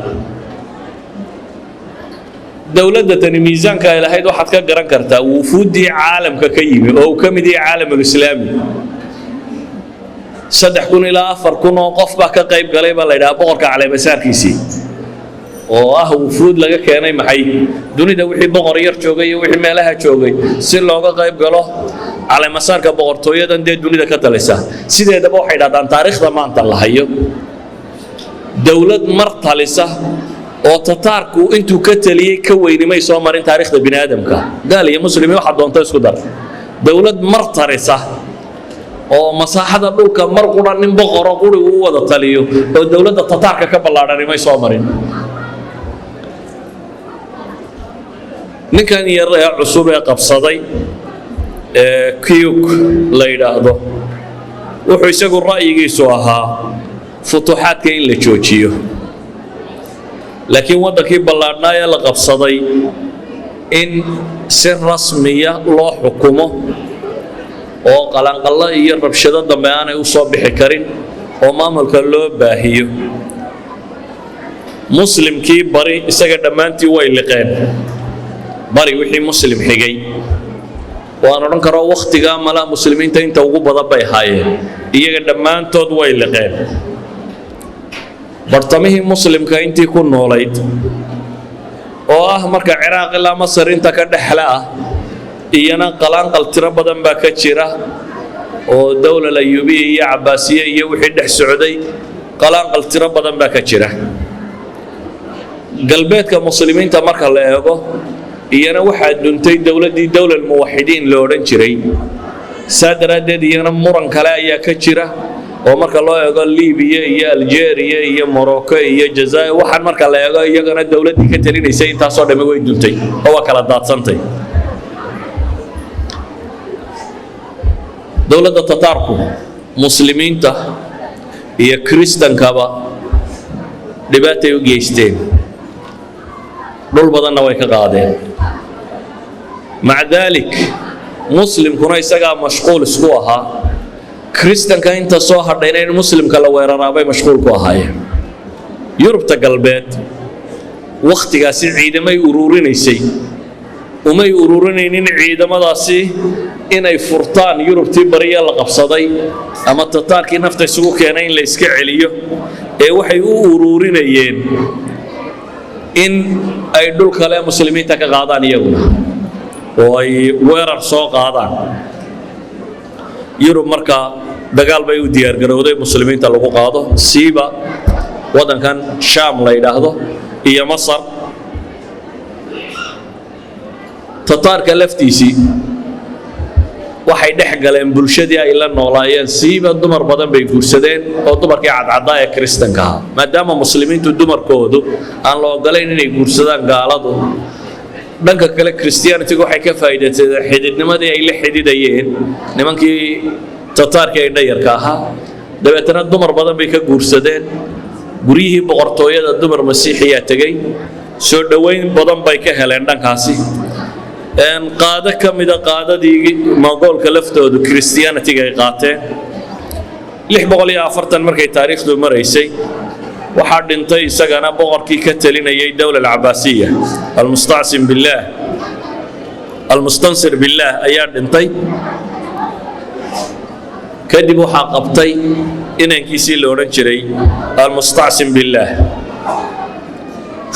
dawladda tan miisaanka ay lahayd waxaad ka garan kartaa wufuudii caalamka ka yimi oo ka mid yahay caalamka islaami 3,000 ilaa 4,000 oo qof baa ka qayb galay baa la yiraahdaa boqorka caleemasaarkiisii oo ah wufuud laga keenay maxay dunida wixii boqor yar joogay iyo wixii meelaha joogay si looga qayb galo caleemasaarka boqortooyadan ee dunida ka talisa sideedaba waxay dhadaan taariikhda maanta la hayo dawlad mar talisa oo Tatarku intuu ka taliyay ka weynimay soo marin taariikhda bini'aadamka gaal iyo muslimiin waxa doonta isku dar dawlad mar tarisa oo masaaxada dhulka mar quran nin boqor oo quri uu wada taliyo oo dawladda Tatarka ka ballaaranimay soo marin ninkan yar ee cusub ee qabsaday Kiyuk la yiraahdo wuxuu isagu ra'yigiisu ahaa futuuxaadka in la joojiyo laakiin wadankii ballaarnaa ee la qabsaday in si rasmiya loo xukumo oo qalanqalla iyo rabshado dambe aanay u soo bixi karin oo maamulka loo baahiyo muslimkii bari isaga dhammaantii way liqeen bari wixii muslim xigay waan oran karo waqtiga mala muslimiinta inta ugu badan bay haayeen iyaga dhammaantood way liqeen bartamihii muslimka intii ku noolayd oo ah marka Ciraaq ilaa Masar inta ka dhaxla ah iyana qalanqal tiro badan baa ka jira oo dawlad Ayyubiya iyo Cabbaasiya iyo wixii dhex socday qalanqal tiro badan baa ka jira galbeedka muslimiinta marka la eego iyana waxa duntay dawladii dawlad muwaxidiin loo oran jiray saadaradeed iyana muran kale ayaa ka jira oo marka loo eego Liibiya iyo Algeria iyo Morocco iyo Jazaa'ir waxaan marka la eego iyagana dawladii ka talinaysay inta soo dhamay way duntay oo kala daadsantay dowladda tataarku muslimiinta iyo kristankaba dhibaatay u geysteen dhul badanna way ka qaadeen maca daalik muslimkuna isagaa mashquul isku ahaa kristanka inta soo hadhayna in muslimka la weeraraabay mashquul ku ahaayeen yurubta galbeed wakhtigaasi ciidamay ururinaysay umay ururinaynin ciidamadaasi inay furtaan yurubtii bariya la qabsaday ama tataarkii nafta isugu keenay in la iska celiyo ee waxay u ururinayeen in ay dhul kale muslimiinta ka qaadaan iyaguna oo ay weerar soo qaadaan yurub marka dagaal bay u diyaargarowday muslimiinta lagu qaado siiba waddankan shaam la yidhaahdo iyo masar tataarka laftiisii waxay dhex galeen bulshadii ay la noolaayeen siiba dumar badan bay guursadeen oo dumarkii cadcaddaa ee kristanka ahaa maadaama muslimiintu dumarkoodu aan la ogolayn inay guursadaan gaaladu dhanka kale christianity waxay ka faa'iideysadeen xididnimadii ay la xididayeen nimankii tataarka ee dhayarka ahaa dabeetana dumar badan bay ka guursadeen guryihii boqortooyada dumar masiixiyaa tegey soo dhoweyn badan bay ka heleen dhankaasi qaado ka mida qaadadii mongoolka laftoodu christianity-ga ay qaateen 640 markay taariikhdu maraysay waxaa dhintay isagana boqorkii ka talinayay dowla alcabaasiya almustansir billaah ayaa dhintay kadib waxaa qabtay inankiisii la odhan jiray almustacsim billaah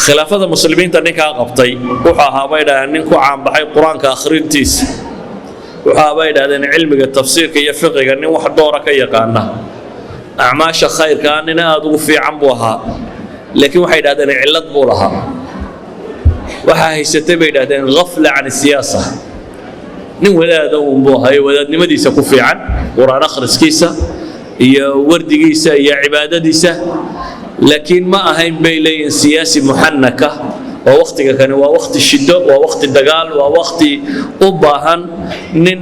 khilaafada muslimiinta ninkaa qabtay wuxuu ahaa bay dhahdeen nin ku caanbaxay qur-aanka akhrintiisa wuxuu ahaa bay dhahdeen cilmiga tafsiirka iyo fiqiga nin wax doora ka yaqaana acmaasha khayrkaa nin aada ugu fiican buu ahaa laakiin waxay dhahdeen cillad buu lahaa waxaa haysatay bay dhahdeen ghafla can siyaasa nin wadaada unbuu ahayo wadaadnimadiisa ku fiican qur-aan akhriskiisa iyo wardigiisa iyo cibaadadiisa laakiin ma ahayn bay leeyihin siyaasi muxannaka oo wakhtiga kani waa wakhti shiddo waa wakhti dagaal waa wakhti u baahan nin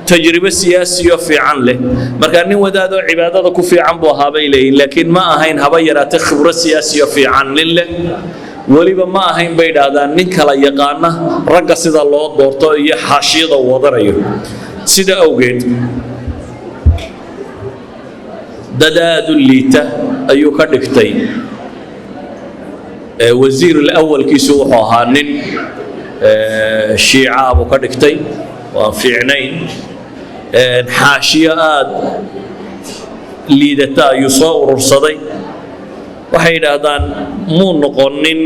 tajribo siyaasiyo fiican leh marka nin wadaadoo cibaadada ku fiican buu ahaa bay leeyihin laakiin ma ahayn haba yaraatay khibro siyaasiyo fiican nin leh weliba ma ahayn bay dhahdaan nin kala yaqaana ragga sida loo doorto iyo xaashiyada uu wadanayo sida awgeed dad aada u liita ayuu ka dhigtay wasiir alawalkiisu wuxuu ahaa nin shiica buu ka dhigtay waan fiicnayn xaashiyo aada liidata ayuu soo urursaday waxay yidhaahdaan muu noqonin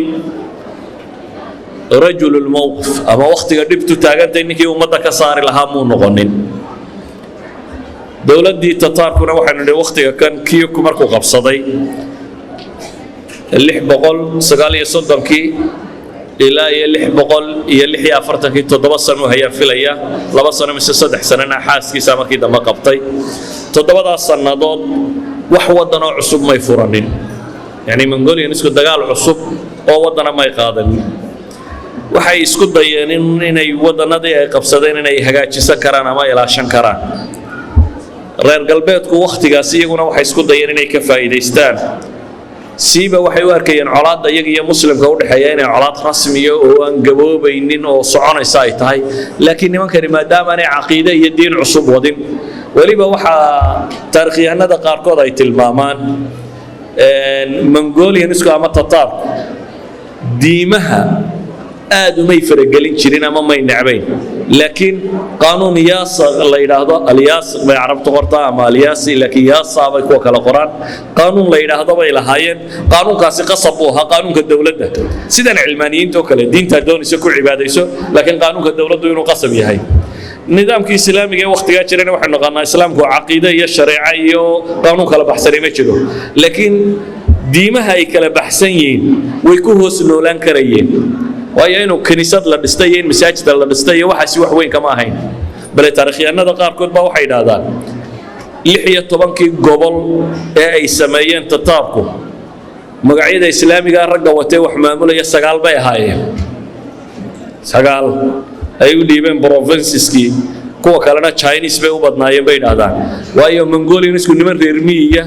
rajul lmowqif ama wakhtiga dhibtu taagantay ninkii ummadda ka saari lahaa muu noqonin dowladdii tataarkuna waxaynu nidhi wakhtiga kan kiyuku markuu qabsaday 639 ilaa iyo 646 7 sano hayaan filaya 2 sano mise 3 sanana xaaskiisa markii dambe qabtay 7daas sannadood wax waddanoo cusub may furanin yani mongolian isku dagaal cusub oo waddana may qaadanin waxay isku dayeen inay waddanadii ay qabsadeen inay hagaajisan karaan ama ilaashan karaan reer galbeedku wakhtigaas iyaguna waxay isku dayeen inay ka faa'iidaystaan siiba waxay u arkayeen colaadda iyaga iyo muslimka u dhexeeya inay colaad rasmiya oo aan gaboobaynin oo soconaysa ay tahay laakiin nimankani maadaama aanay caqiide iyo diin cusub wadin weliba waxaa taarikhyahanada qaarkood ay tilmaamaan mongolianisku ama tataarku diimaha aad umay faragelin jirin ama may necbayn laakiin qaanuun yaasa la yidhaahdo alyaasiq bay carabtu qortaa ama alyaasi laakiin yaasa bay kuwa kala qoraan qaanuun la yidhaahdo bay lahaayeen qaanuunkaasi qasab buu ahaa qaanuunka dowladda sidan cilmaaniyiinta oo kale diinta doonaysa ku cibaadayso laakiin qaanuunka dowladdu inuu qasab yahay nidaamkii islaamiga ee wakhtigaa jirana waxaynu naqaanaa islaamku caqiide iyo shareeco iyo qaanuun kala baxsanay ma jiro laakiin diimaha ay kala baxsan yihiin way ku hoos noolaan karayeen waayo inuu kiniisad la dhistay iyo in masaajida la dhistay iyo waxaasi wax weyn kama ahayn bale taarikhyahanada qaarkood baa waxay yidhaahdaan 16 gobol ee ay sameeyeen tataarku magacyada islaamiga ragga watay wax maamulaya 9 bay ahaayeen 9 ay u dhiibeen provinceski kuwa kalena Chinese bay u badnaayeen bay yidhaahdaan waayo Mongolian isku niman reer miyiga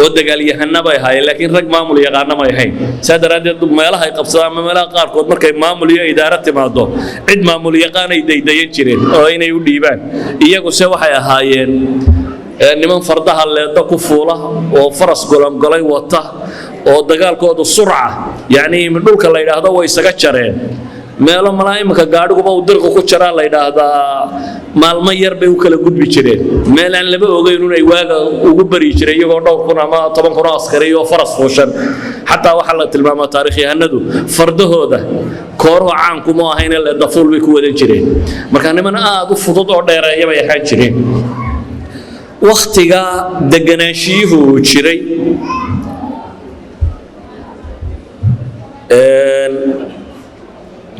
oo dagaalyahana bay ahaayeen laakiin rag maamul yaqaana ma ahayn saadaradeed meelaha ay qabsadaan ama meelaha qaarkood markay maamul iyo idaara timaado cid maamul yaqaan ay daydayan jireen oo inay u dhiibaan iyagu se waxay ahaayeen niman fardaha leeda ku fuula oo faras golongolay wata oo dagaalkoodu surca yani dhulka la yiraahdo way isaga jareen meelo malaa'imka gaadhiguba uu dirqo ku jira la yiraahdaa maalmo yar bay u kala gudbi jireen meel aan laba ogeyn inay waaga ugu bari jireen iyagoo dhowr kun ama 10 kun askari oo faras fuushan xataa waxa la tilmaamaa taariikhiyahanadu fardahooda kooro caan kuma ahayn la dafuul bay ku wadan jireen marka niman aad u fudud oo dheereeya bay ahaan jireen waqtiga deganaanshihu jiray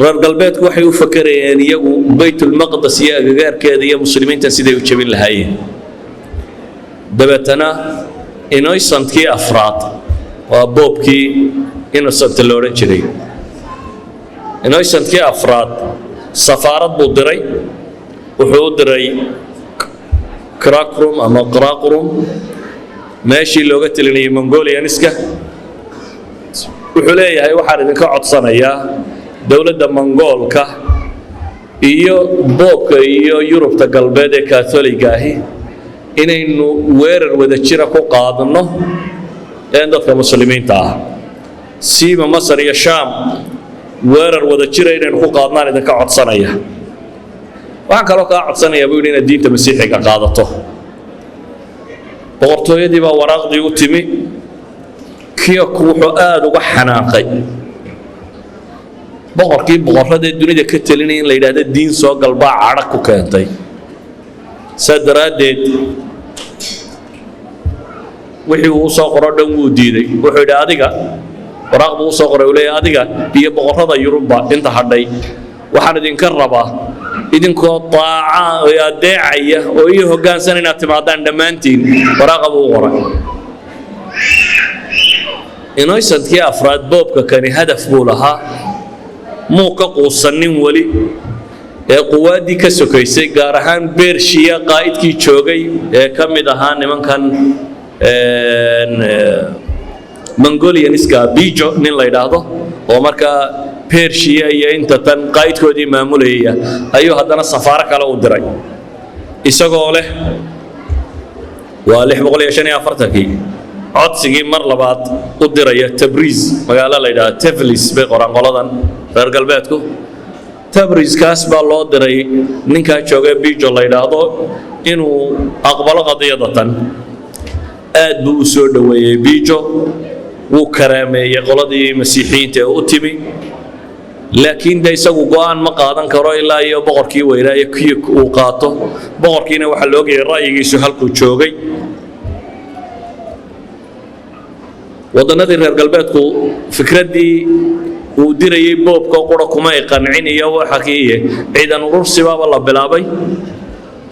reer galbeedku waxay u fakarayeen iyagu baytul maqdis iyo agagaarkeeda iyo muslimiinta siday u jabin lahaayeen dabeetana innocent-kii afraad waa boobkii innocent la odhan jiray innocent-kii afraad safaarad buu diray wuxuu u diray Karakorum ama Qaraaqrum meeshii looga talinayay Mongolianiska wuxuu leeyahay waxaan idinka codsanayaa dawladda Mongoolka iyo boobka iyo Yurubta galbeed ee Catholic ahi inaynu weerar wada jira ku qaadno dadka muslimiinta ah siiba Masar iyo Shaam weerar wada jira inaynu ku qaadnaan idinka codsanaya waxaan kaloo ka codsanayaa buu inay diinta masiixiga qaadato boqortooyadii baa waraaqdii u timi kiyaku wuxuu aad uga xanaaqay boqorkii boqorrada dunida ka talinay in la yiraahdo diin soo galbaa cadha ku keentay sadaradeed wixii uu soo qoro dhan wuu diiday wuxuu yidhi adiga waraaqdu uu soo qoray uu leeyahay adiga iyo boqorrada Yurubba inta hadhay waxaan idinka rabaa idinkoo taaca oo adeecaya oo iyo hoggaansan inaad timaadaan dhammaantiin waraaqa buu qoray innocent-kii afraad boobka kani hadaf buu lahaa muu ka quusanin weli ee quwaadii ka sokaysay gaar ahaan Bershiya qaa'idkii joogay ee ka mid ahaa nimankan Mongolianiska Bijo nin la yiraahdo oo markaa Bershiya iyo inta tan qaa'idkoodii maamulayay ayuu haddana safaaro kale u diray isagoo leh waa 645kii codsigii mar labaad u diraya Tabriz magaalo la yiraahdo Tiflis bay qoran qoladan reer galbeedku Tabriz kaas baa loo diray ninka joogay Bijo la yiraahdo inuu aqbalo qadiyadatan aad buu u soo dhaweeyay Bijo wuu karaameeyay qoladii masiixiyiinta ee u timi laakiin de isagu go'aan ma qaadan karo ilaa iyo boqorkii weyraaye kii uu qaato boqorkiina waxa loo geeyay ra'yigiisu halku joogay wadanadii reer galbeedku fikradii uu dirayay boobka qura kuma ay qancin iyo waxa kiiye ciidan urursi baa la bilaabay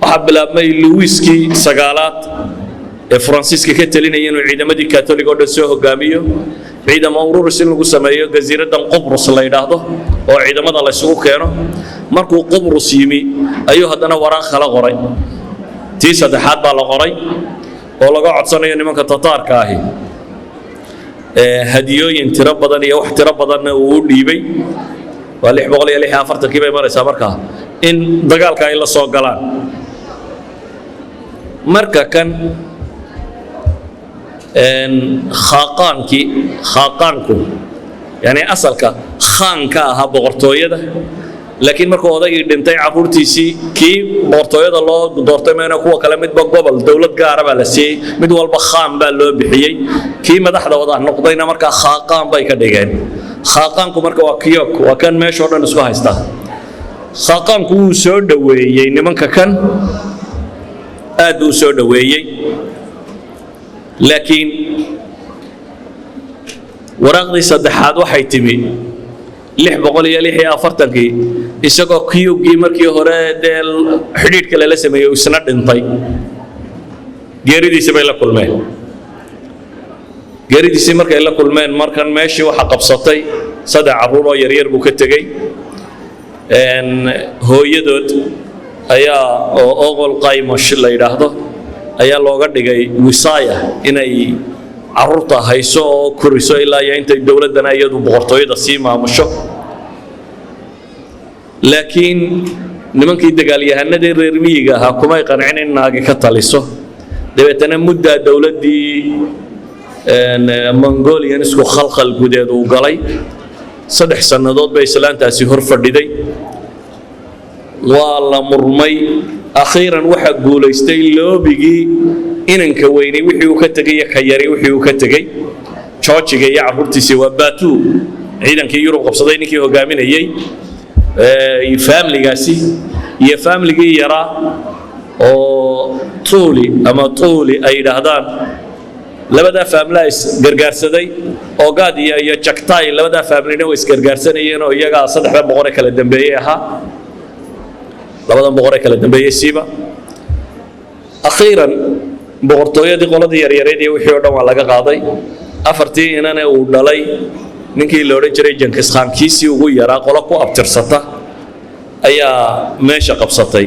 waxa bilaabmay Louis-kii sagaalaad ee Faransiiska ka talinayay inuu ciidamadii Catholic oo dhan soo hogaamiyo ciidamo urursi lagu sameeyo jasiiradan Qobrus la yiraahdo oo ciidamada la isugu keeno markuu Qobrus yimi ayuu haddana waraaq kala qoray tii saddexaad baa la qoray oo laga codsanayo nimanka Tataarka ahi hadiyooyin tiro badan iyo wax tiro badan uu dhiibay waa 646 bay maraysaa markaa in dagaalka ay la soo galaan marka kan khaqaanku yani asalka khaanka aha boqortooyada laakiin markuu odaygii dhintay caruurtiisii kii boqortooyada loo doortay meena kuwa kale midba gobol dawlad gaar ah baa la siiyay mid walba khaan baa loo bixiyay kii madaxda wada noqdayna marka khaqaan bay ka dhigeen khaqaanku marka waa kiyok waa kan meesha oo dhan isku haysta khaqaanku uu soo dhaweeyay nimanka kan aad uu soo dhaweeyay laakiin waraaqdii saddexaad waxay timi 646kii isagoo kiyogii markii hore deel xidhiidhka la sameeyay isna dhintay geeridiisa bay la kulmeen geeridiisa markay la kulmeen markan meeshii waxa qabsatay saddex caruur oo yar yar buu ka tagay hooyadood ayaa oo oqol qaymosh la yiraahdo ayaa looga dhigay wisaaya inay carruurta hayso oo koriso ilaa iyo intay dowladana iyadu boqortooyada sii maamusho laakiin nimankii dagaalyahanadii reer miyiga ahaa kumay qancin in naagi ka taliso dabeetana muddaa dowladdii Mongolian isku khalkhal gudeed uu galay 3 sannadood bay islaantaasi hor fadhiday waa la murmay akhiiran waxa guulaystay loobigii inanka weynay wixii uu ka tagay ka yari wixii uu ka tagay Georgiga iyo carruurtiisa waa Batu ciidankii Yurub qabsaday ninkii hogaaminayay family-gaasi iyo family-gii yara oo tuuli ay yiraahdaan labada families gargaarsaday oo gaadiya iyo Jagtay labada family-na way isgargaarsanayeen oo iyaga 3 boqor kala dambeeyay ahaa labada boqor kala dambeeyay siiba akhiiran boqortooyadii qoladii yaryareed iyo wixii oo dhan waa laga qaaday afartii inana uu dhalay ninkii la oran jiray Genghis Khan kiisii ugu yaraa qolo ku abtirsata ayaa meesha qabsatay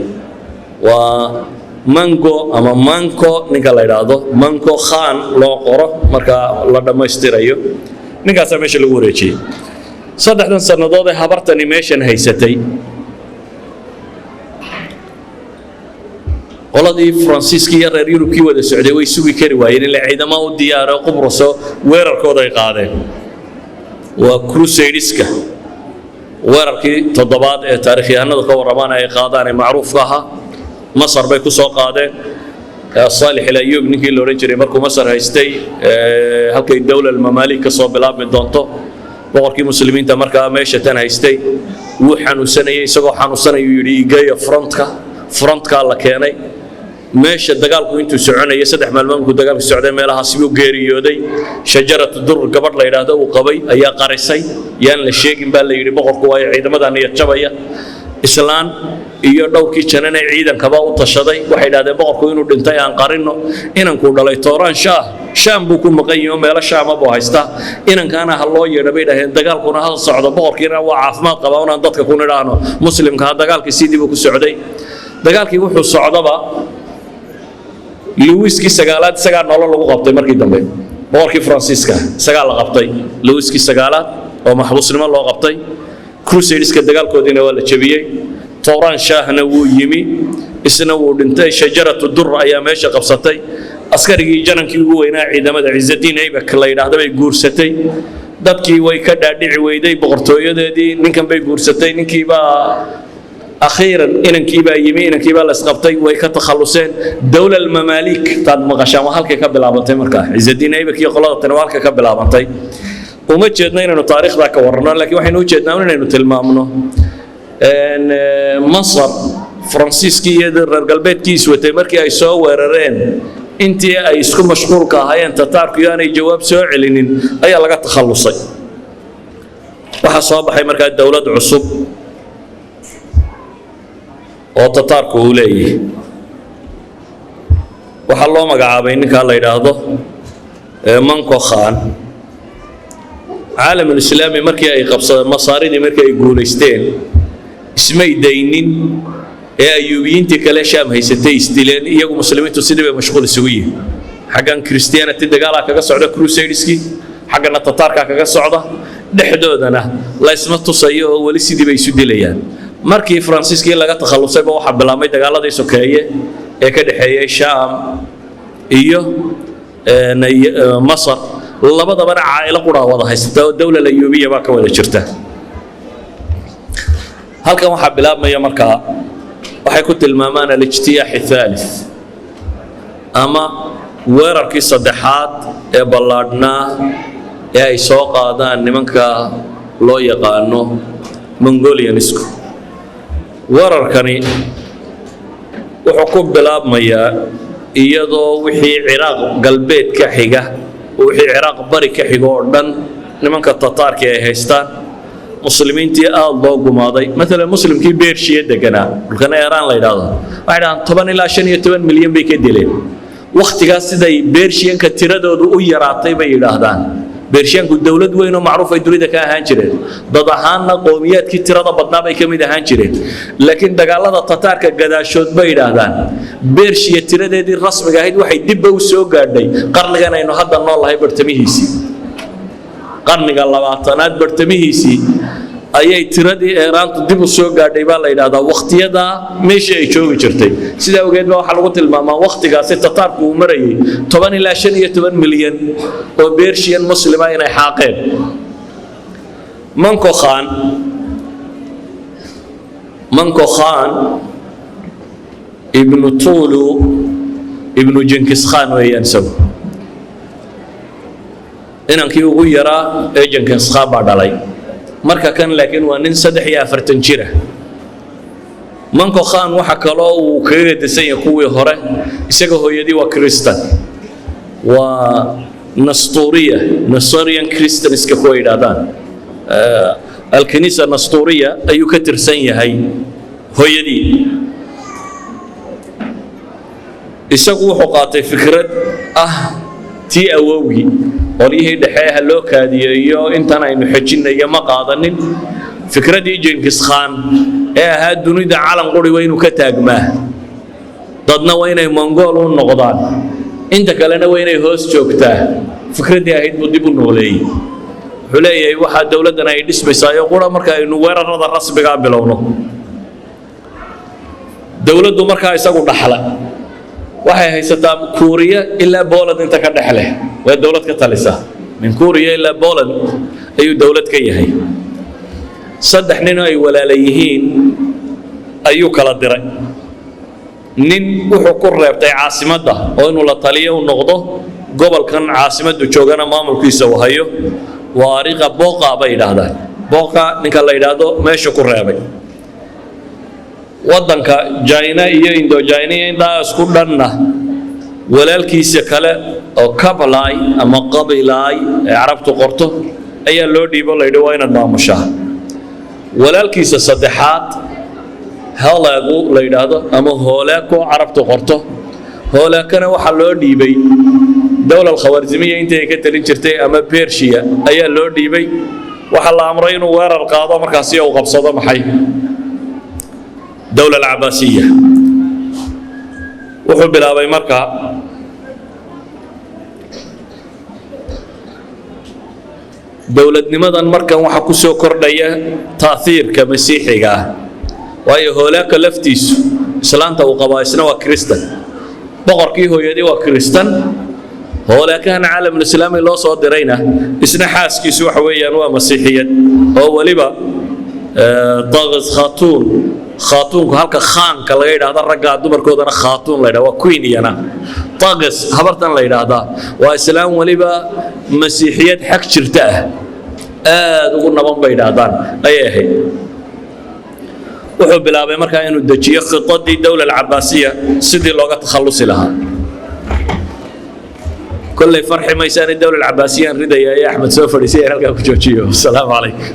waa Manco ninka la yiraahdo Manco Khan loo qoro marka la dhameystirayo ninkaas meesha lagu wareejiyay 3 sannadood ee habartani meeshan haysatay qoladii Faransiiska iyo reer Yurubkii wada socday way sugi kari waayeen in la ciidamo u diyaaro Qubrus weerarkooda ay qaadeen waa Crusadeska weerarkii 7aad ee taariikhyahanada ka waramaan ay qaadaan ee macruufka ahaa Masar bay ku soo qaadeen Salih al-Ayyub ninkii la oran jiray markuu Masar haystay halkay dawlad Mamalik ka soo bilaabmi doonto boqorkii muslimiinta markaa meesha tan haystay wuu xanuunsanayay isagoo xanuunsanayay yiri igaya frontka la keenay meesha dagaalku intuu soconayay 3 maalmood ku dagaalku socday meelahaas uu geeriyooday shajaratu dur gabadh la yiraahdo uu qabay ayaa qarisay yaan la sheegin baa la yiri boqorku waa ciidamada niyad jabaya islaan iyo dhowrkii janana ciidankaba u tashaday waxay yiraahdeen boqorku inuu dhintay aan qarino inanku dhalay Tooran Shaam buu ku maqayo meelo Shaam buu haysta inankaana ha loo yeedhay dhaaheen dagaalkuna ha socdo boqorkiina waa caafimaad qaba oo aan dadka ku niraano muslimka dagaalkii sidii uu ku socday dagaalkii wuxuu socdaba Louis-kii 9aad isaga nolol lagu qabtay markii dambe boqorkii Faransiiska isaga la qabtay Louis-kii 9aad oo maxbuusnimo loo qabtay Crusadeska dagaalkoodina waa la jabiyay Tooran Shahna wuu yimi isna wuu dhintay shajaratu dur ayaa meesha qabsatay askarigii janankii ugu weynaa ciidamada Izzuddin Aybak la yiraahdo bay guursatay dadkii way ka dhaadhici weyday boqortooyadeedii ninkan bay guursatay ninkii baa akhiiran inankii baa yimi inankii baa la isqabtay way ka takhaluseen dawlad al-Mamalik taad maqashaan halkay ka bilaabantay markaa Izzuddin Aybak iyo qolada tan halka ka bilaabantay uma jeedna inaynu taariikhda ka warrano laakiin waxaynu u jeednaa inaynu tilmaamno Masar Faransiiskii iyo reer galbeedkii iswatay markii ay soo weerareen intii ay isku mashquulka ahaayeen Tatarku yaanay jawaab soo celinin ayaa laga takhalusay waxa soo baxay markaa dawlad cusub oo Tatarku uu leeyahay waxa loo magacaabay ninka la yiraahdo Manco Khan عالم الإسلامي مركي أي قبصة مصاري دي مركي يقوليستين اسمي دينين يا أيوبيين تكلا شام هي ستي استيلين يجوا مسلمين تصير مشغول سويه حقا كريستيانة تدقالها كقصعدة كروسيدسكي حقا التتار كقصعدة دحدودنا لا اسمه تصيو ولا سيدي بيسودي ليان مركي فرانسيسكي لقى تخلصي بوحد بلا ما يدقالها دي سكاية يكاد حياة شام إيوه مصر labadaba caa'ilo qura wada haysta dawladda Ayyubiya baa ka wada jirta halkan waxa bilaabmaya markaa waxay ku tilmaamaan al-ijtiyaax thalith ama weerarkii saddexaad ee ballaadhnaa ee ay soo qaadaan nimanka loo yaqaano Mongolianisku weerarkani wuxuu ku bilaabmayaa iyadoo wixii Ciraaq galbeed ka xiga wixii Ciraaq bari ka xigo oo dhan nimanka Tatarka ay haystaan muslimiintii aad loo gumaaday mesela muslimkii Beershiya deganaa dhulkana Iran la yiraahdo waxay 10 ilaa 15 milyan bay ka dileen waqtigaas siday Beershiyanka tiradoodu u yaraatay bay yiraahdaan beershiyaanku dowlad weyn oo macruuf ay dunida ka ahaan jireen dad ahaanna qowmiyaadkii tirada badnaa bay ka mid ahaan jireen laakiin dagaalada tataarka gadaashood bay yidhaahdaan beershiya tiradeedii rasmiga ahayd waxay dibba u soo gaadhay qarnigan aynu hadda noolahay bartamihiisii qarniga 20aad bartamihiisii ayay tiradii eeraantu dib u soo gaadhay baa la yidhaahdaa waqtiyada meesha ay joogi jirtay sidaa ogeed baa waxaa lagu tilmaamaa waqtigaasi tataarku uu marayay 10 ilaa 15 milyan oo beershiyan muslima inay xaaqeen manko khan ibnu tulu ibnu jinkis khan weeyaan isagu inankii ugu yaraa ee jinkis khan baa dhalay marka kan laakiin waa nin 43 jira manko khan waxa kaloo uu kaga disan yahay kuwii hore isaga hooyadii waa kristan waa nastorian christianska ku yidhaahdaan alkanisa nastoriya ayuu ka tirsan yahay hooyadii isagu wuxuu qaatay fikrad tii awowgii qolyihii dhexe ha loo kaadiyeeyo intan aynu xejinayo ma qaadanin fikradii jinkis khan ee ahaa dunida calan quri waa inuu ka taagmaa dadna waa inay mongool u noqdaan inta kalena waa inay hoos joogtaa fikradii ahayd buu dib u nooleeyey wuxuu leeyahay waxaa dowladdan ay dhismaysaayo qura marka aynu weerarada rasmigaa bilowno dowladdu markaa isagu dhaxla waxay haysataa kuuriya ilaa Poland inta ka dhaxleh waa dawlad ka talisa min kuuriya ilaa Poland ayuu dawlad ka yahay saddex nin ay walaalayihiin ayuu kala diray nin wuxuu ku reebtay caasimadda oo inuu la taliyo u noqdo gobolkan caasimaddu joogana maamulkiisa uu hayo waariqa booqa bay yidhaahdaan booqa ninka la yidhaahdo meesha ku reebay wadanka China iyo Indo-China intaa isku dhanna walaalkiisa kale oo Kabalay ama Qabilay ee Carabtu qorto ayaa loo dhiibo la yidhi waa inaad maamushaa walaalkiisa saddexaad halagu la yidhaahdo ama hoolaako Carabtu qorto hoolaakana waxaa loo dhiibay dawlad Khawaarizmiya intii ay ka talin jirtay ama Persia ayaa loo dhiibay waxa la amray inuu weerar qaado markaas uu qabsado maxay الدولة العباسية وحب الأبي مركا دولة نمدان مركا وحكو سوكر ليا تأثير كمسيحي وهي هولاك لفتيس سلانتا وقبائسنا وكريستان بقر كي هو يدي وكريستان هولاك كان عالم الإسلام اللي صاد درينا اسنا حاس كي سوى حويا ومسيحيا هو لبا ضاغز خاتون halka khaanka laga yiraahdo ragga dumarkoodana khaatun la yiraahdo waa queen iyana taqas habartan la yiraahdo waa islaam waliba masiixiyad xaq jirta aad ugu naban bay yiraahdaan ayahay wuxuu bilaabay markaa inuu dejiyo khitadii dawlad Abbasiya sidii looga takhalusi lahaa kulli farxi maysan dawlad Abbasiya ridaya ya Ahmed soo fadhiisay halka ku joojiyo assalamu alaykum